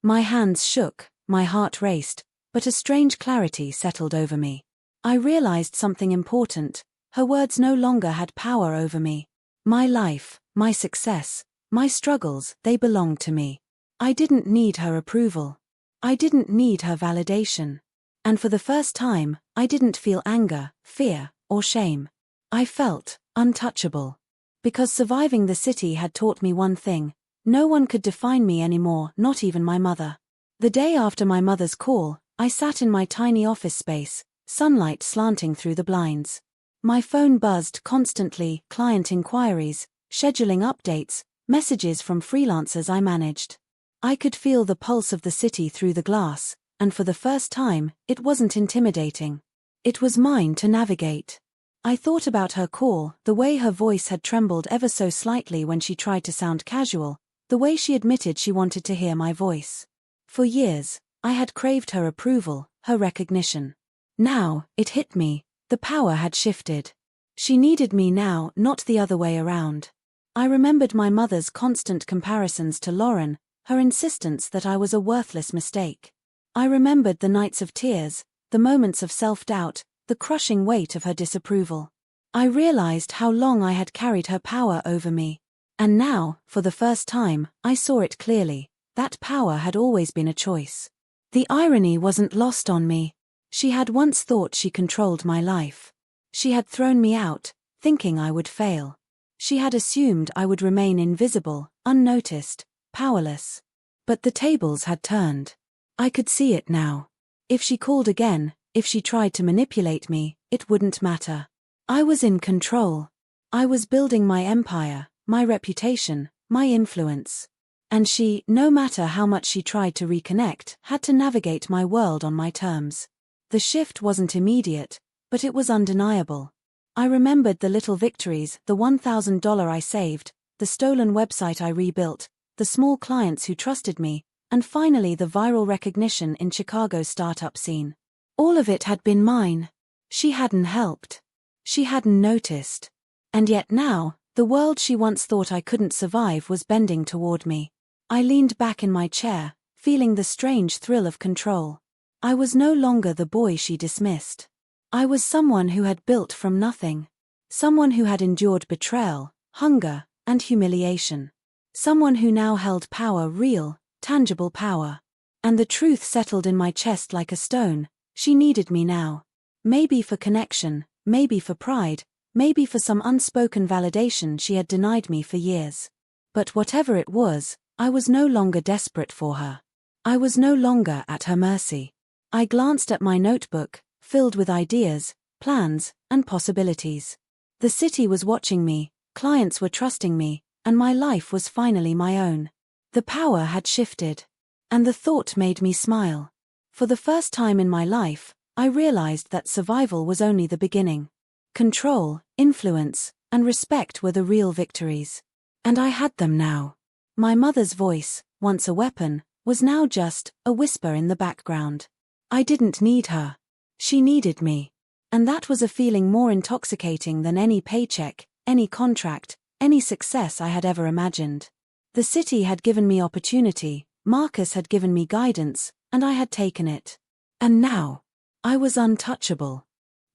My hands shook, my heart raced, but a strange clarity settled over me. I realized something important. Her words no longer had power over me. My life, my success, my struggles, they belonged to me. I didn't need her approval. I didn't need her validation. And for the first time, I didn't feel anger, fear, or shame. I felt untouchable. Because surviving the city had taught me one thing: no one could define me anymore, not even my mother. The day after my mother's call, I sat in my tiny office space, sunlight slanting through the blinds. My phone buzzed constantly, client inquiries, scheduling updates, messages from freelancers I managed. I could feel the pulse of the city through the glass, and for the first time, it wasn't intimidating. It was mine to navigate. I thought about her call, the way her voice had trembled ever so slightly when she tried to sound casual, the way she admitted she wanted to hear my voice. For years, I had craved her approval, her recognition. Now, it hit me, the power had shifted. She needed me now, not the other way around. I remembered my mother's constant comparisons to Lauren, her insistence that I was a worthless mistake. I remembered the nights of tears, the moments of self-doubt, the crushing weight of her disapproval. I realized how long I had carried her power over me. And now, for the first time, I saw it clearly. That power had always been a choice. The irony wasn't lost on me. She had once thought she controlled my life. She had thrown me out, thinking I would fail. She had assumed I would remain invisible, unnoticed, powerless. But the tables had turned. I could see it now. If she called again, if she tried to manipulate me, it wouldn't matter. I was in control. I was building my empire, my reputation, my influence. And she, no matter how much she tried to reconnect, had to navigate my world on my terms. The shift wasn't immediate, but it was undeniable. I remembered the little victories, the $1,000 I saved, the stolen website I rebuilt, the small clients who trusted me, and finally the viral recognition in Chicago's startup scene. All of it had been mine. She hadn't helped. She hadn't noticed. And yet now, the world she once thought I couldn't survive was bending toward me. I leaned back in my chair, feeling the strange thrill of control. I was no longer the boy she dismissed. I was someone who had built from nothing. Someone who had endured betrayal, hunger, and humiliation. Someone who now held power, real, tangible power. And the truth settled in my chest like a stone. She needed me now. Maybe for connection, maybe for pride, maybe for some unspoken validation she had denied me for years. But whatever it was, I was no longer desperate for her. I was no longer at her mercy. I glanced at my notebook, filled with ideas, plans, and possibilities. The city was watching me, clients were trusting me, and my life was finally my own. The power had shifted. And the thought made me smile. For the first time in my life, I realized that survival was only the beginning. Control, influence, and respect were the real victories. And I had them now. My mother's voice, once a weapon, was now just a whisper in the background. I didn't need her. She needed me. And that was a feeling more intoxicating than any paycheck, any contract, any success I had ever imagined. The city had given me opportunity, Marcus had given me guidance, and I had taken it. And now, I was untouchable.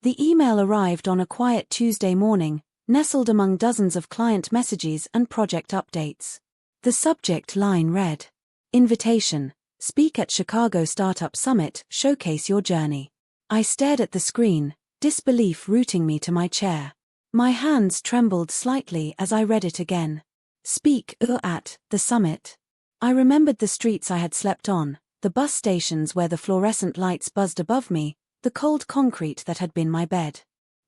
The email arrived on a quiet Tuesday morning, nestled among dozens of client messages and project updates. The subject line read, "Invitation. Speak at Chicago Startup Summit, showcase your journey." I stared at the screen, disbelief rooting me to my chair. My hands trembled slightly as I read it again. Speak at the summit. I remembered the streets I had slept on, the bus stations where the fluorescent lights buzzed above me, the cold concrete that had been my bed.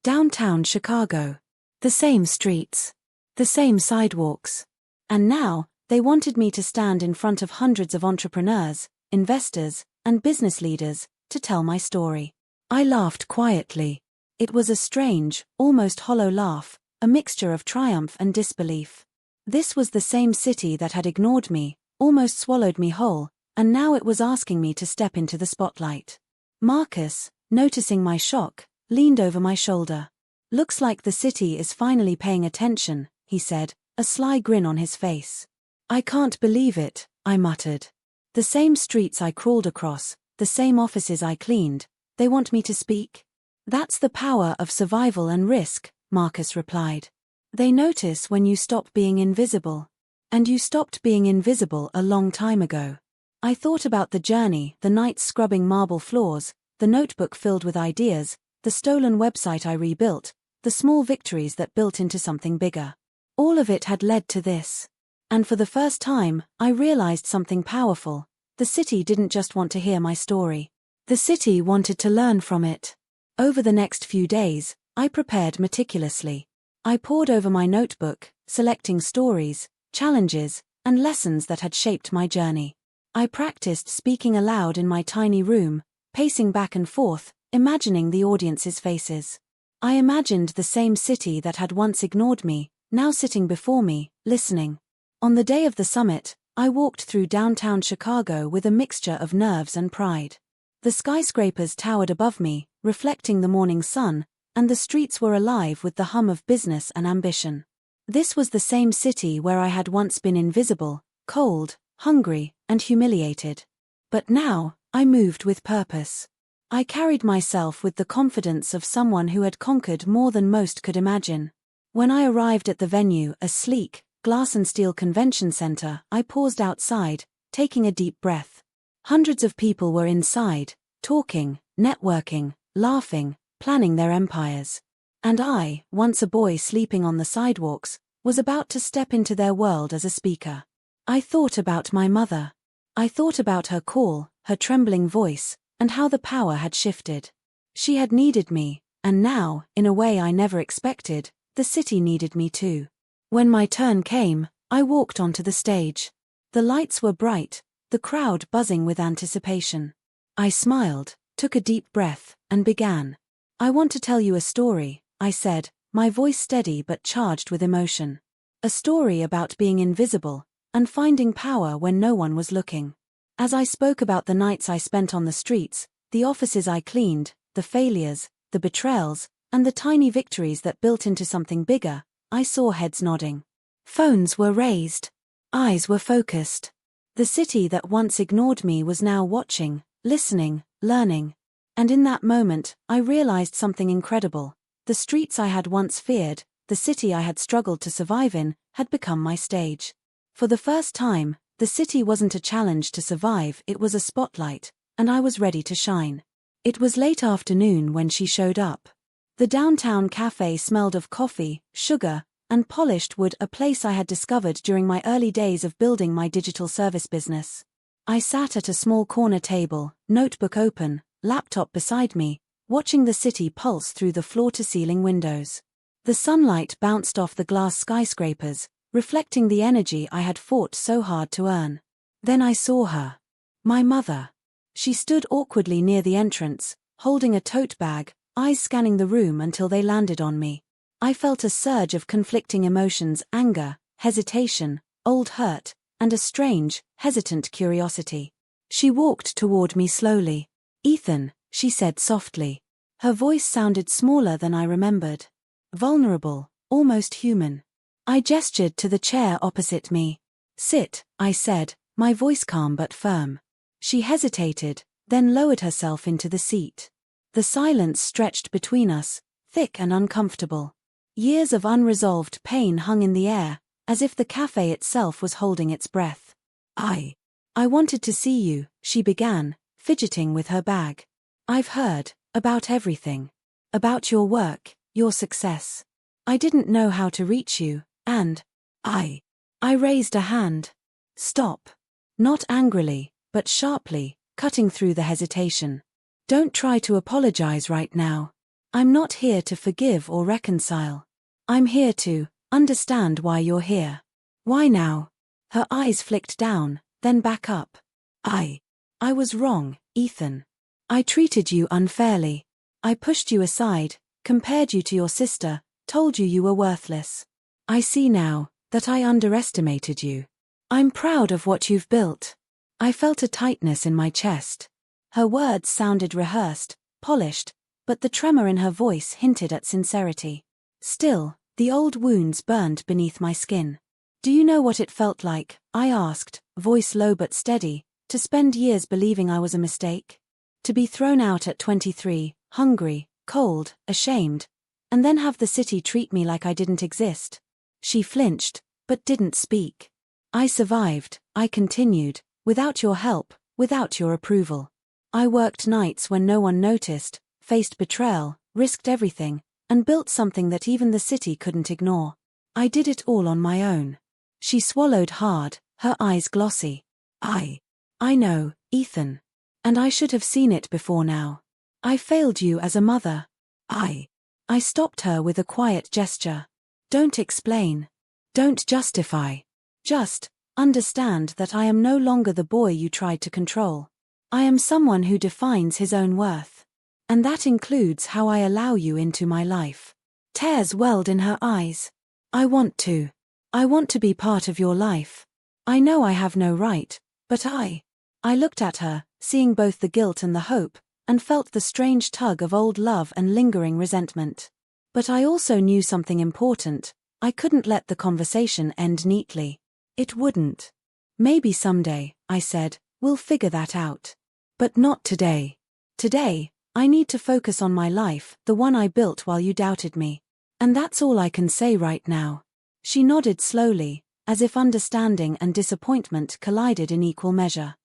Downtown Chicago. The same streets. The same sidewalks. And now, they wanted me to stand in front of hundreds of entrepreneurs, investors, and business leaders, to tell my story. I laughed quietly. It was a strange, almost hollow laugh, a mixture of triumph and disbelief. This was the same city that had ignored me, almost swallowed me whole, and now it was asking me to step into the spotlight. Marcus, noticing my shock, leaned over my shoulder. "Looks like the city is finally paying attention," he said, a sly grin on his face. "I can't believe it," I muttered. "The same streets I crawled across, the same offices I cleaned, they want me to speak?" "That's the power of survival and risk," Marcus replied. "They notice when you stop being invisible. And you stopped being invisible a long time ago." I thought about the journey, the nights scrubbing marble floors, the notebook filled with ideas, the stolen website I rebuilt, the small victories that built into something bigger. All of it had led to this. And for the first time, I realized something powerful. The city didn't just want to hear my story. The city wanted to learn from it. Over the next few days, I prepared meticulously. I pored over my notebook, selecting stories, challenges, and lessons that had shaped my journey. I practiced speaking aloud in my tiny room, pacing back and forth, imagining the audience's faces. I imagined the same city that had once ignored me, now sitting before me, listening. On the day of the summit, I walked through downtown Chicago with a mixture of nerves and pride. The skyscrapers towered above me, reflecting the morning sun, and the streets were alive with the hum of business and ambition. This was the same city where I had once been invisible, cold, hungry, and humiliated. But now, I moved with purpose. I carried myself with the confidence of someone who had conquered more than most could imagine. When I arrived at the venue, a sleek, glass and steel convention center, I paused outside, taking a deep breath. Hundreds of people were inside, talking, networking, laughing, planning their empires. And I, once a boy sleeping on the sidewalks, was about to step into their world as a speaker. I thought about my mother. I thought about her call, her trembling voice, and how the power had shifted. She had needed me, and now, in a way I never expected, the city needed me too. When my turn came, I walked onto the stage. The lights were bright, the crowd buzzing with anticipation. I smiled, took a deep breath, and began. "I want to tell you a story," I said, my voice steady but charged with emotion. A story about being invisible, and finding power when no one was looking. As I spoke about the nights I spent on the streets, the offices I cleaned, the failures, the betrayals, and the tiny victories that built into something bigger, I saw heads nodding. Phones were raised. Eyes were focused. The city that once ignored me was now watching, listening, learning. And in that moment, I realized something incredible. The streets I had once feared, the city I had struggled to survive in, had become my stage. For the first time, the city wasn't a challenge to survive, it was a spotlight, and I was ready to shine. It was late afternoon when she showed up. The downtown cafe smelled of coffee, sugar, and polished wood, a place I had discovered during my early days of building my digital service business. I sat at a small corner table, notebook open, laptop beside me, watching the city pulse through the floor-to-ceiling windows. The sunlight bounced off the glass skyscrapers, reflecting the energy I had fought so hard to earn. Then I saw her. My mother. She stood awkwardly near the entrance, holding a tote bag, eyes scanning the room until they landed on me. I felt a surge of conflicting emotions: anger, hesitation, old hurt, and a strange, hesitant curiosity. She walked toward me slowly. "Ethan," she said softly. Her voice sounded smaller than I remembered. Vulnerable, almost human. I gestured to the chair opposite me. "Sit," I said, my voice calm but firm. She hesitated, then lowered herself into the seat. The silence stretched between us, thick and uncomfortable. Years of unresolved pain hung in the air, as if the cafe itself was holding its breath. I wanted to see you," she began, fidgeting with her bag. "I've heard about everything. About your work, your success. I didn't know how to reach you, and I raised a hand. "Stop." Not angrily, but sharply, cutting through the hesitation. "Don't try to apologize right now. I'm not here to forgive or reconcile. I'm here to understand why you're here." "Why now?" Her eyes flicked down, then back up. I was wrong, Ethan. I treated you unfairly. I pushed you aside, compared you to your sister, told you were worthless. I see now that I underestimated you. I'm proud of what you've built." I felt a tightness in my chest. Her words sounded rehearsed, polished, but the tremor in her voice hinted at sincerity. Still, the old wounds burned beneath my skin. "Do you know what it felt like?" I asked, voice low but steady, "to spend years believing I was a mistake? To be thrown out at 23, hungry, cold, ashamed, and then have the city treat me like I didn't exist?" She flinched, but didn't speak. "I survived," I continued, "without your help, without your approval. I worked nights when no one noticed, faced betrayal, risked everything, and built something that even the city couldn't ignore. I did it all on my own." She swallowed hard, her eyes glossy. I know, Ethan. And I should have seen it before now. I failed you as a mother." I stopped her with a quiet gesture. "Don't explain. Don't justify. Just understand that I am no longer the boy you tried to control. I am someone who defines his own worth. And that includes how I allow you into my life." Tears welled in her eyes. I want to be part of your life. I know I have no right, but I looked at her, seeing both the guilt and the hope, and felt the strange tug of old love and lingering resentment. But I also knew something important. I couldn't let the conversation end neatly. It wouldn't. Maybe someday, I said, we'll figure that out. But not today. Today, I need to focus on my life, the one I built while you doubted me. And that's all I can say right now. She nodded slowly, as if understanding and disappointment collided in equal measure.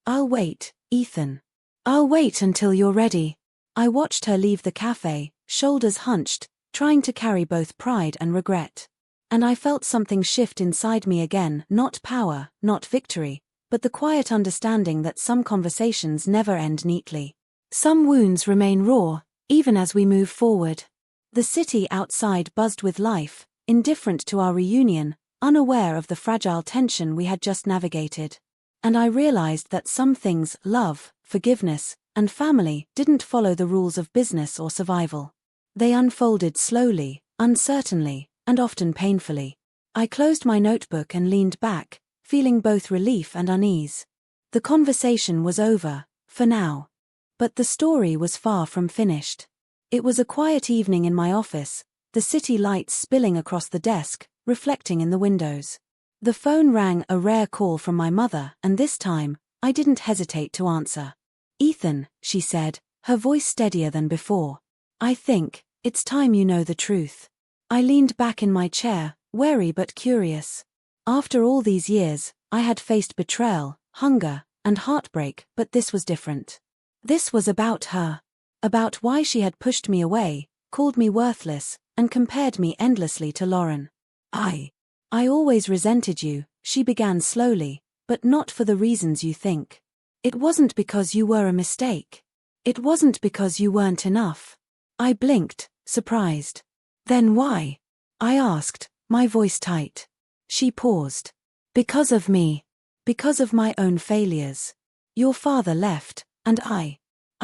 I'll wait, Ethan. I'll wait until you're ready. I watched her leave the cafe, shoulders hunched, trying to carry both pride and regret. And I felt something shift inside me again, not power, not victory, but the quiet understanding that some conversations never end neatly. Some wounds remain raw, even as we move forward. The city outside buzzed with life, indifferent to our reunion, unaware of the fragile tension we had just navigated. And I realized that some things, love, forgiveness, and family, didn't follow the rules of business or survival. They unfolded slowly, uncertainly, and often painfully. I closed my notebook and leaned back, feeling both relief and unease. The conversation was over, for now. But the story was far from finished. It was a quiet evening in my office, the city lights spilling across the desk, reflecting in the windows. The phone rang, a rare call from my mother, and this time, I didn't hesitate to answer. Ethan, she said, her voice steadier than before. I think it's time you know the truth. I leaned back in my chair, wary but curious. After all these years, I had faced betrayal, hunger, and heartbreak, but this was different. This was about her. About why she had pushed me away, called me worthless, and compared me endlessly to Lauren. I always resented you, she began slowly, but not for the reasons you think. It wasn't because you were a mistake. It wasn't because you weren't enough. I blinked, surprised. Then why? I asked, my voice tight. She paused. Because of me. Because of my own failures. Your father left, and I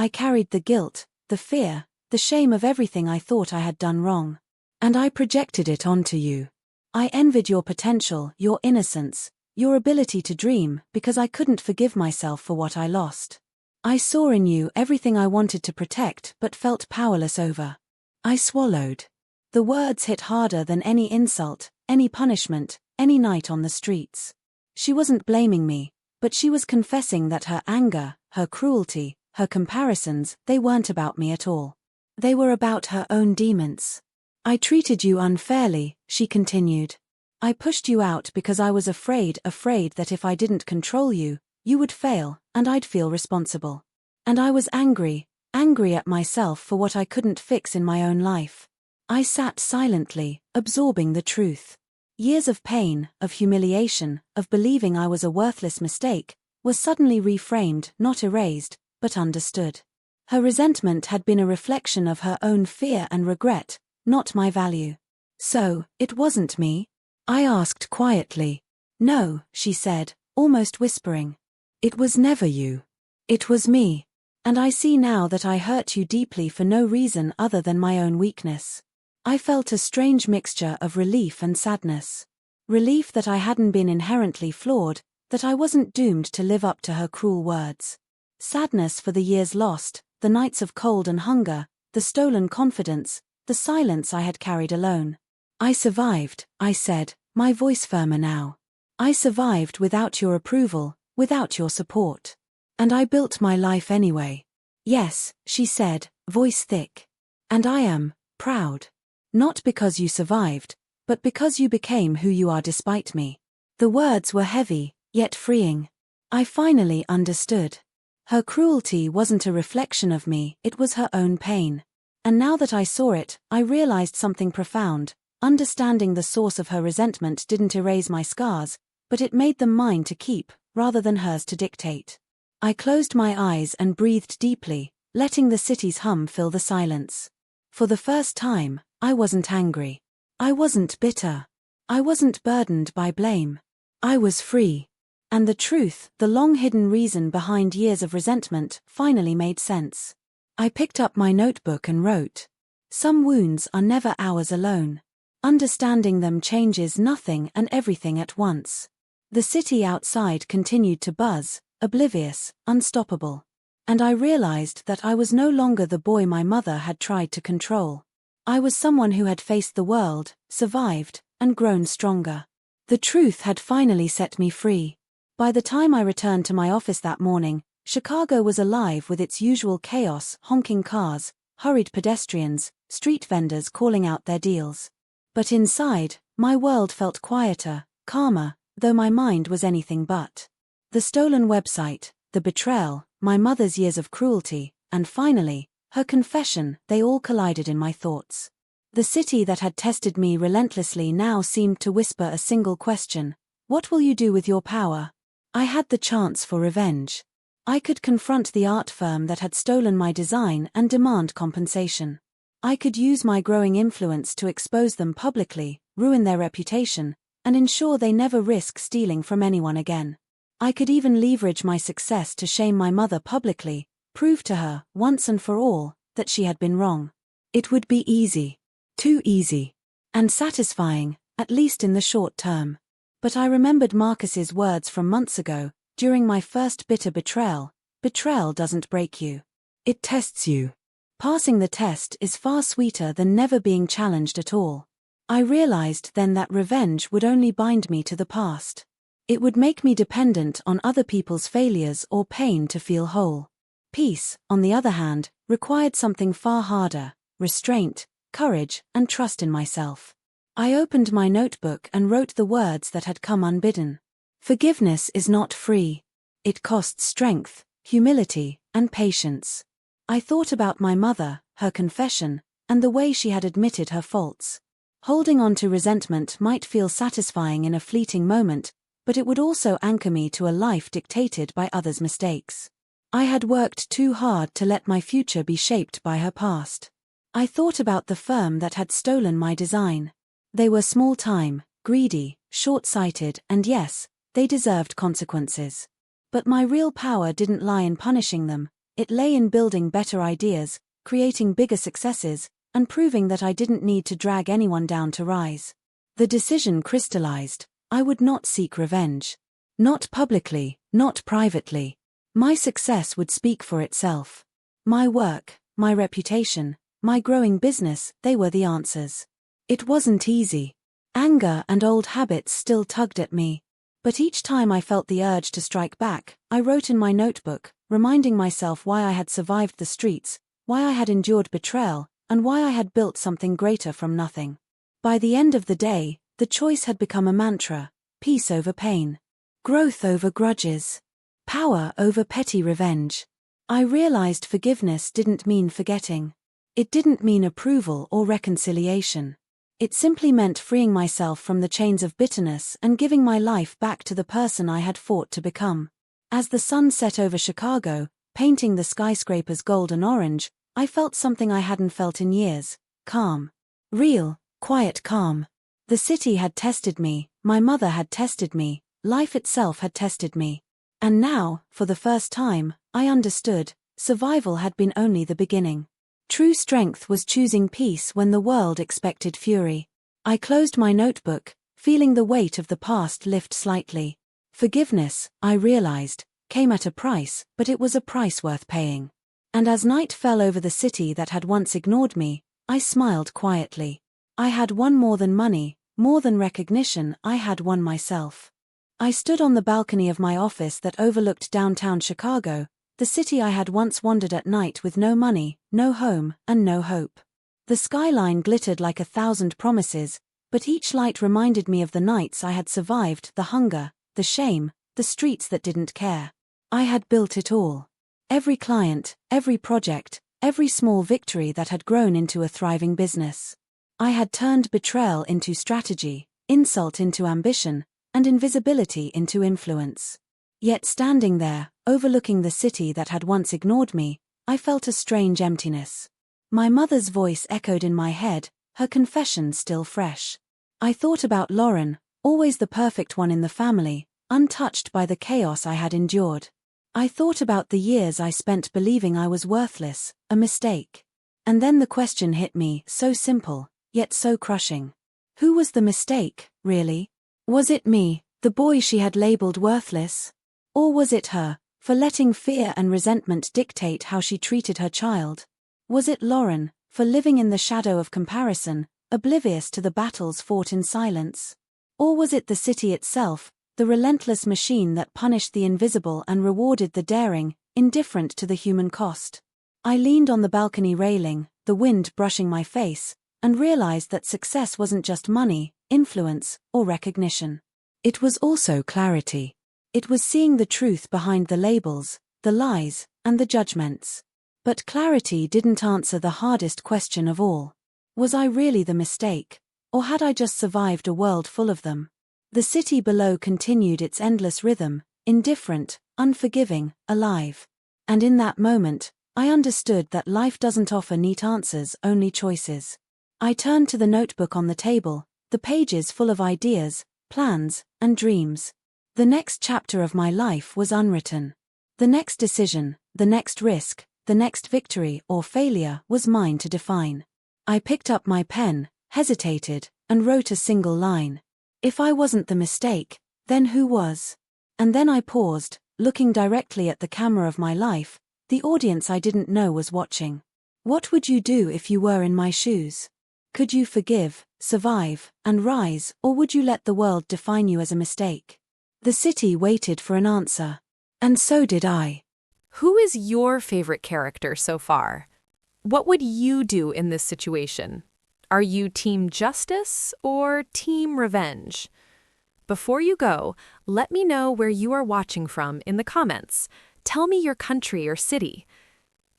carried the guilt, the fear, the shame of everything I thought I had done wrong. And I projected it onto you. I envied your potential, your innocence, your ability to dream, because I couldn't forgive myself for what I lost. I saw in you everything I wanted to protect but felt powerless over. I swallowed. The words hit harder than any insult, any punishment, any night on the streets. She wasn't blaming me, but she was confessing that her anger, her cruelty, her comparisons, they weren't about me at all. They were about her own demons. I treated you unfairly, she continued. I pushed you out because I was afraid that if I didn't control you, you would fail, and I'd feel responsible. And I was angry at myself for what I couldn't fix in my own life. I sat silently, absorbing the truth. Years of pain, of humiliation, of believing I was a worthless mistake, was suddenly reframed, not erased, but understood. Her resentment had been a reflection of her own fear and regret, not my value. So, it wasn't me? I asked quietly. No, she said, almost whispering. It was never you. It was me. And I see now that I hurt you deeply for no reason other than my own weakness. I felt a strange mixture of relief and sadness. Relief that I hadn't been inherently flawed, that I wasn't doomed to live up to her cruel words. Sadness for the years lost, the nights of cold and hunger, the stolen confidence, the silence I had carried alone. I survived, I said, my voice firmer now. I survived without your approval, without your support. And I built my life anyway. Yes, she said, voice thick. And I am proud. Not because you survived, but because you became who you are despite me. The words were heavy, yet freeing. I finally understood. Her cruelty wasn't a reflection of me, it was her own pain. And now that I saw it, I realized something profound. Understanding the source of her resentment didn't erase my scars, but it made them mine to keep, rather than hers to dictate. I closed my eyes and breathed deeply, letting the city's hum fill the silence. For the first time, I wasn't angry. I wasn't bitter. I wasn't burdened by blame. I was free. And the truth, the long-hidden reason behind years of resentment, finally made sense. I picked up my notebook and wrote. Some wounds are never ours alone. Understanding them changes nothing and everything at once. The city outside continued to buzz, oblivious, unstoppable. And I realized that I was no longer the boy my mother had tried to control. I was someone who had faced the world, survived, and grown stronger. The truth had finally set me free. By the time I returned to my office that morning, Chicago was alive with its usual chaos: honking cars, hurried pedestrians, street vendors calling out their deals. But inside, my world felt quieter, calmer, though my mind was anything but. The stolen website, the betrayal, my mother's years of cruelty, and finally, her confession, they all collided in my thoughts. The city that had tested me relentlessly now seemed to whisper a single question: what will you do with your power? I had the chance for revenge. I could confront the art firm that had stolen my design and demand compensation. I could use my growing influence to expose them publicly, ruin their reputation, and ensure they never risk stealing from anyone again. I could even leverage my success to shame my mother publicly, prove to her, once and for all, that she had been wrong. It would be easy. Too easy. And satisfying, at least in the short term. But I remembered Marcus's words from months ago, during my first bitter betrayal: betrayal doesn't break you. It tests you. Passing the test is far sweeter than never being challenged at all. I realized then that revenge would only bind me to the past. It would make me dependent on other people's failures or pain to feel whole. Peace, on the other hand, required something far harder: restraint, courage, and trust in myself. I opened my notebook and wrote the words that had come unbidden. Forgiveness is not free. It costs strength, humility, and patience. I thought about my mother, her confession, and the way she had admitted her faults. Holding on to resentment might feel satisfying in a fleeting moment, but it would also anchor me to a life dictated by others' mistakes. I had worked too hard to let my future be shaped by her past. I thought about the firm that had stolen my design. They were small-time, greedy, short-sighted, and yes, they deserved consequences. But my real power didn't lie in punishing them, it lay in building better ideas, creating bigger successes, and proving that I didn't need to drag anyone down to rise. The decision crystallized: I would not seek revenge. Not publicly, not privately. My success would speak for itself. My work, my reputation, my growing business, they were the answers. It wasn't easy. Anger and old habits still tugged at me. But each time I felt the urge to strike back, I wrote in my notebook, reminding myself why I had survived the streets, why I had endured betrayal, and why I had built something greater from nothing. By the end of the day, the choice had become a mantra: peace over pain, growth over grudges, power over petty revenge. I realized forgiveness didn't mean forgetting. It didn't mean approval or reconciliation. It simply meant freeing myself from the chains of bitterness and giving my life back to the person I had fought to become. As the sun set over Chicago, painting the skyscrapers gold and orange, I felt something I hadn't felt in years: calm. Real, quiet calm. The city had tested me, my mother had tested me, life itself had tested me. And now, for the first time, I understood: survival had been only the beginning. True strength was choosing peace when the world expected fury. I closed my notebook, feeling the weight of the past lift slightly. Forgiveness, I realized, came at a price, but it was a price worth paying. And as night fell over the city that had once ignored me, I smiled quietly. I had won more than money, more than recognition. I had won myself. I stood on the balcony of my office that overlooked downtown Chicago, the city I had once wandered at night with no money, no home, and no hope. The skyline glittered like 1,000 promises, but each light reminded me of the nights I had survived: the hunger, the shame, the streets that didn't care. I had built it all. Every client, every project, every small victory that had grown into a thriving business. I had turned betrayal into strategy, insult into ambition, and invisibility into influence. Yet standing there, overlooking the city that had once ignored me, I felt a strange emptiness. My mother's voice echoed in my head, her confession still fresh. I thought about Lauren, always the perfect one in the family, untouched by the chaos I had endured. I thought about the years I spent believing I was worthless, a mistake. And then the question hit me, so simple, yet so crushing. Who was the mistake, really? Was it me, the boy she had labeled worthless? Or was it her, for letting fear and resentment dictate how she treated her child? Was it Lauren, for living in the shadow of comparison, oblivious to the battles fought in silence? Or was it the city itself, the relentless machine that punished the invisible and rewarded the daring, indifferent to the human cost? I leaned on the balcony railing, the wind brushing my face, and realized that success wasn't just money, influence, or recognition. It was also clarity. It was seeing the truth behind the labels, the lies, and the judgments. But clarity didn't answer the hardest question of all. Was I really the mistake, or had I just survived a world full of them? The city below continued its endless rhythm, indifferent, unforgiving, alive. And in that moment, I understood that life doesn't offer neat answers, only choices. I turned to the notebook on the table, the pages full of ideas, plans, and dreams. The next chapter of my life was unwritten. The next decision, the next risk, the next victory or failure was mine to define. I picked up my pen, hesitated, and wrote a single line. If I wasn't the mistake, then who was? And then I paused, looking directly at the camera of my life. The audience I didn't know was watching. What would you do if you were in my shoes? Could you forgive, survive, and rise, or would you let the world define you as a mistake? The city waited for an answer. And so did I. Who is your favorite character so far? What would you do in this situation? Are you Team Justice or Team Revenge? Before you go, let me know where you are watching from in the comments. Tell me your country or city.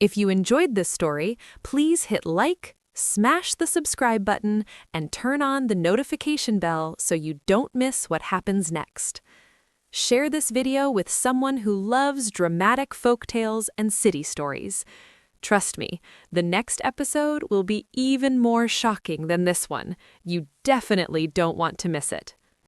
If you enjoyed this story, please hit like, smash the subscribe button, and turn on the notification bell so you don't miss what happens next. Share this video with someone who loves dramatic folktales and city stories. Trust me, the next episode will be even more shocking than this one. You definitely don't want to miss it.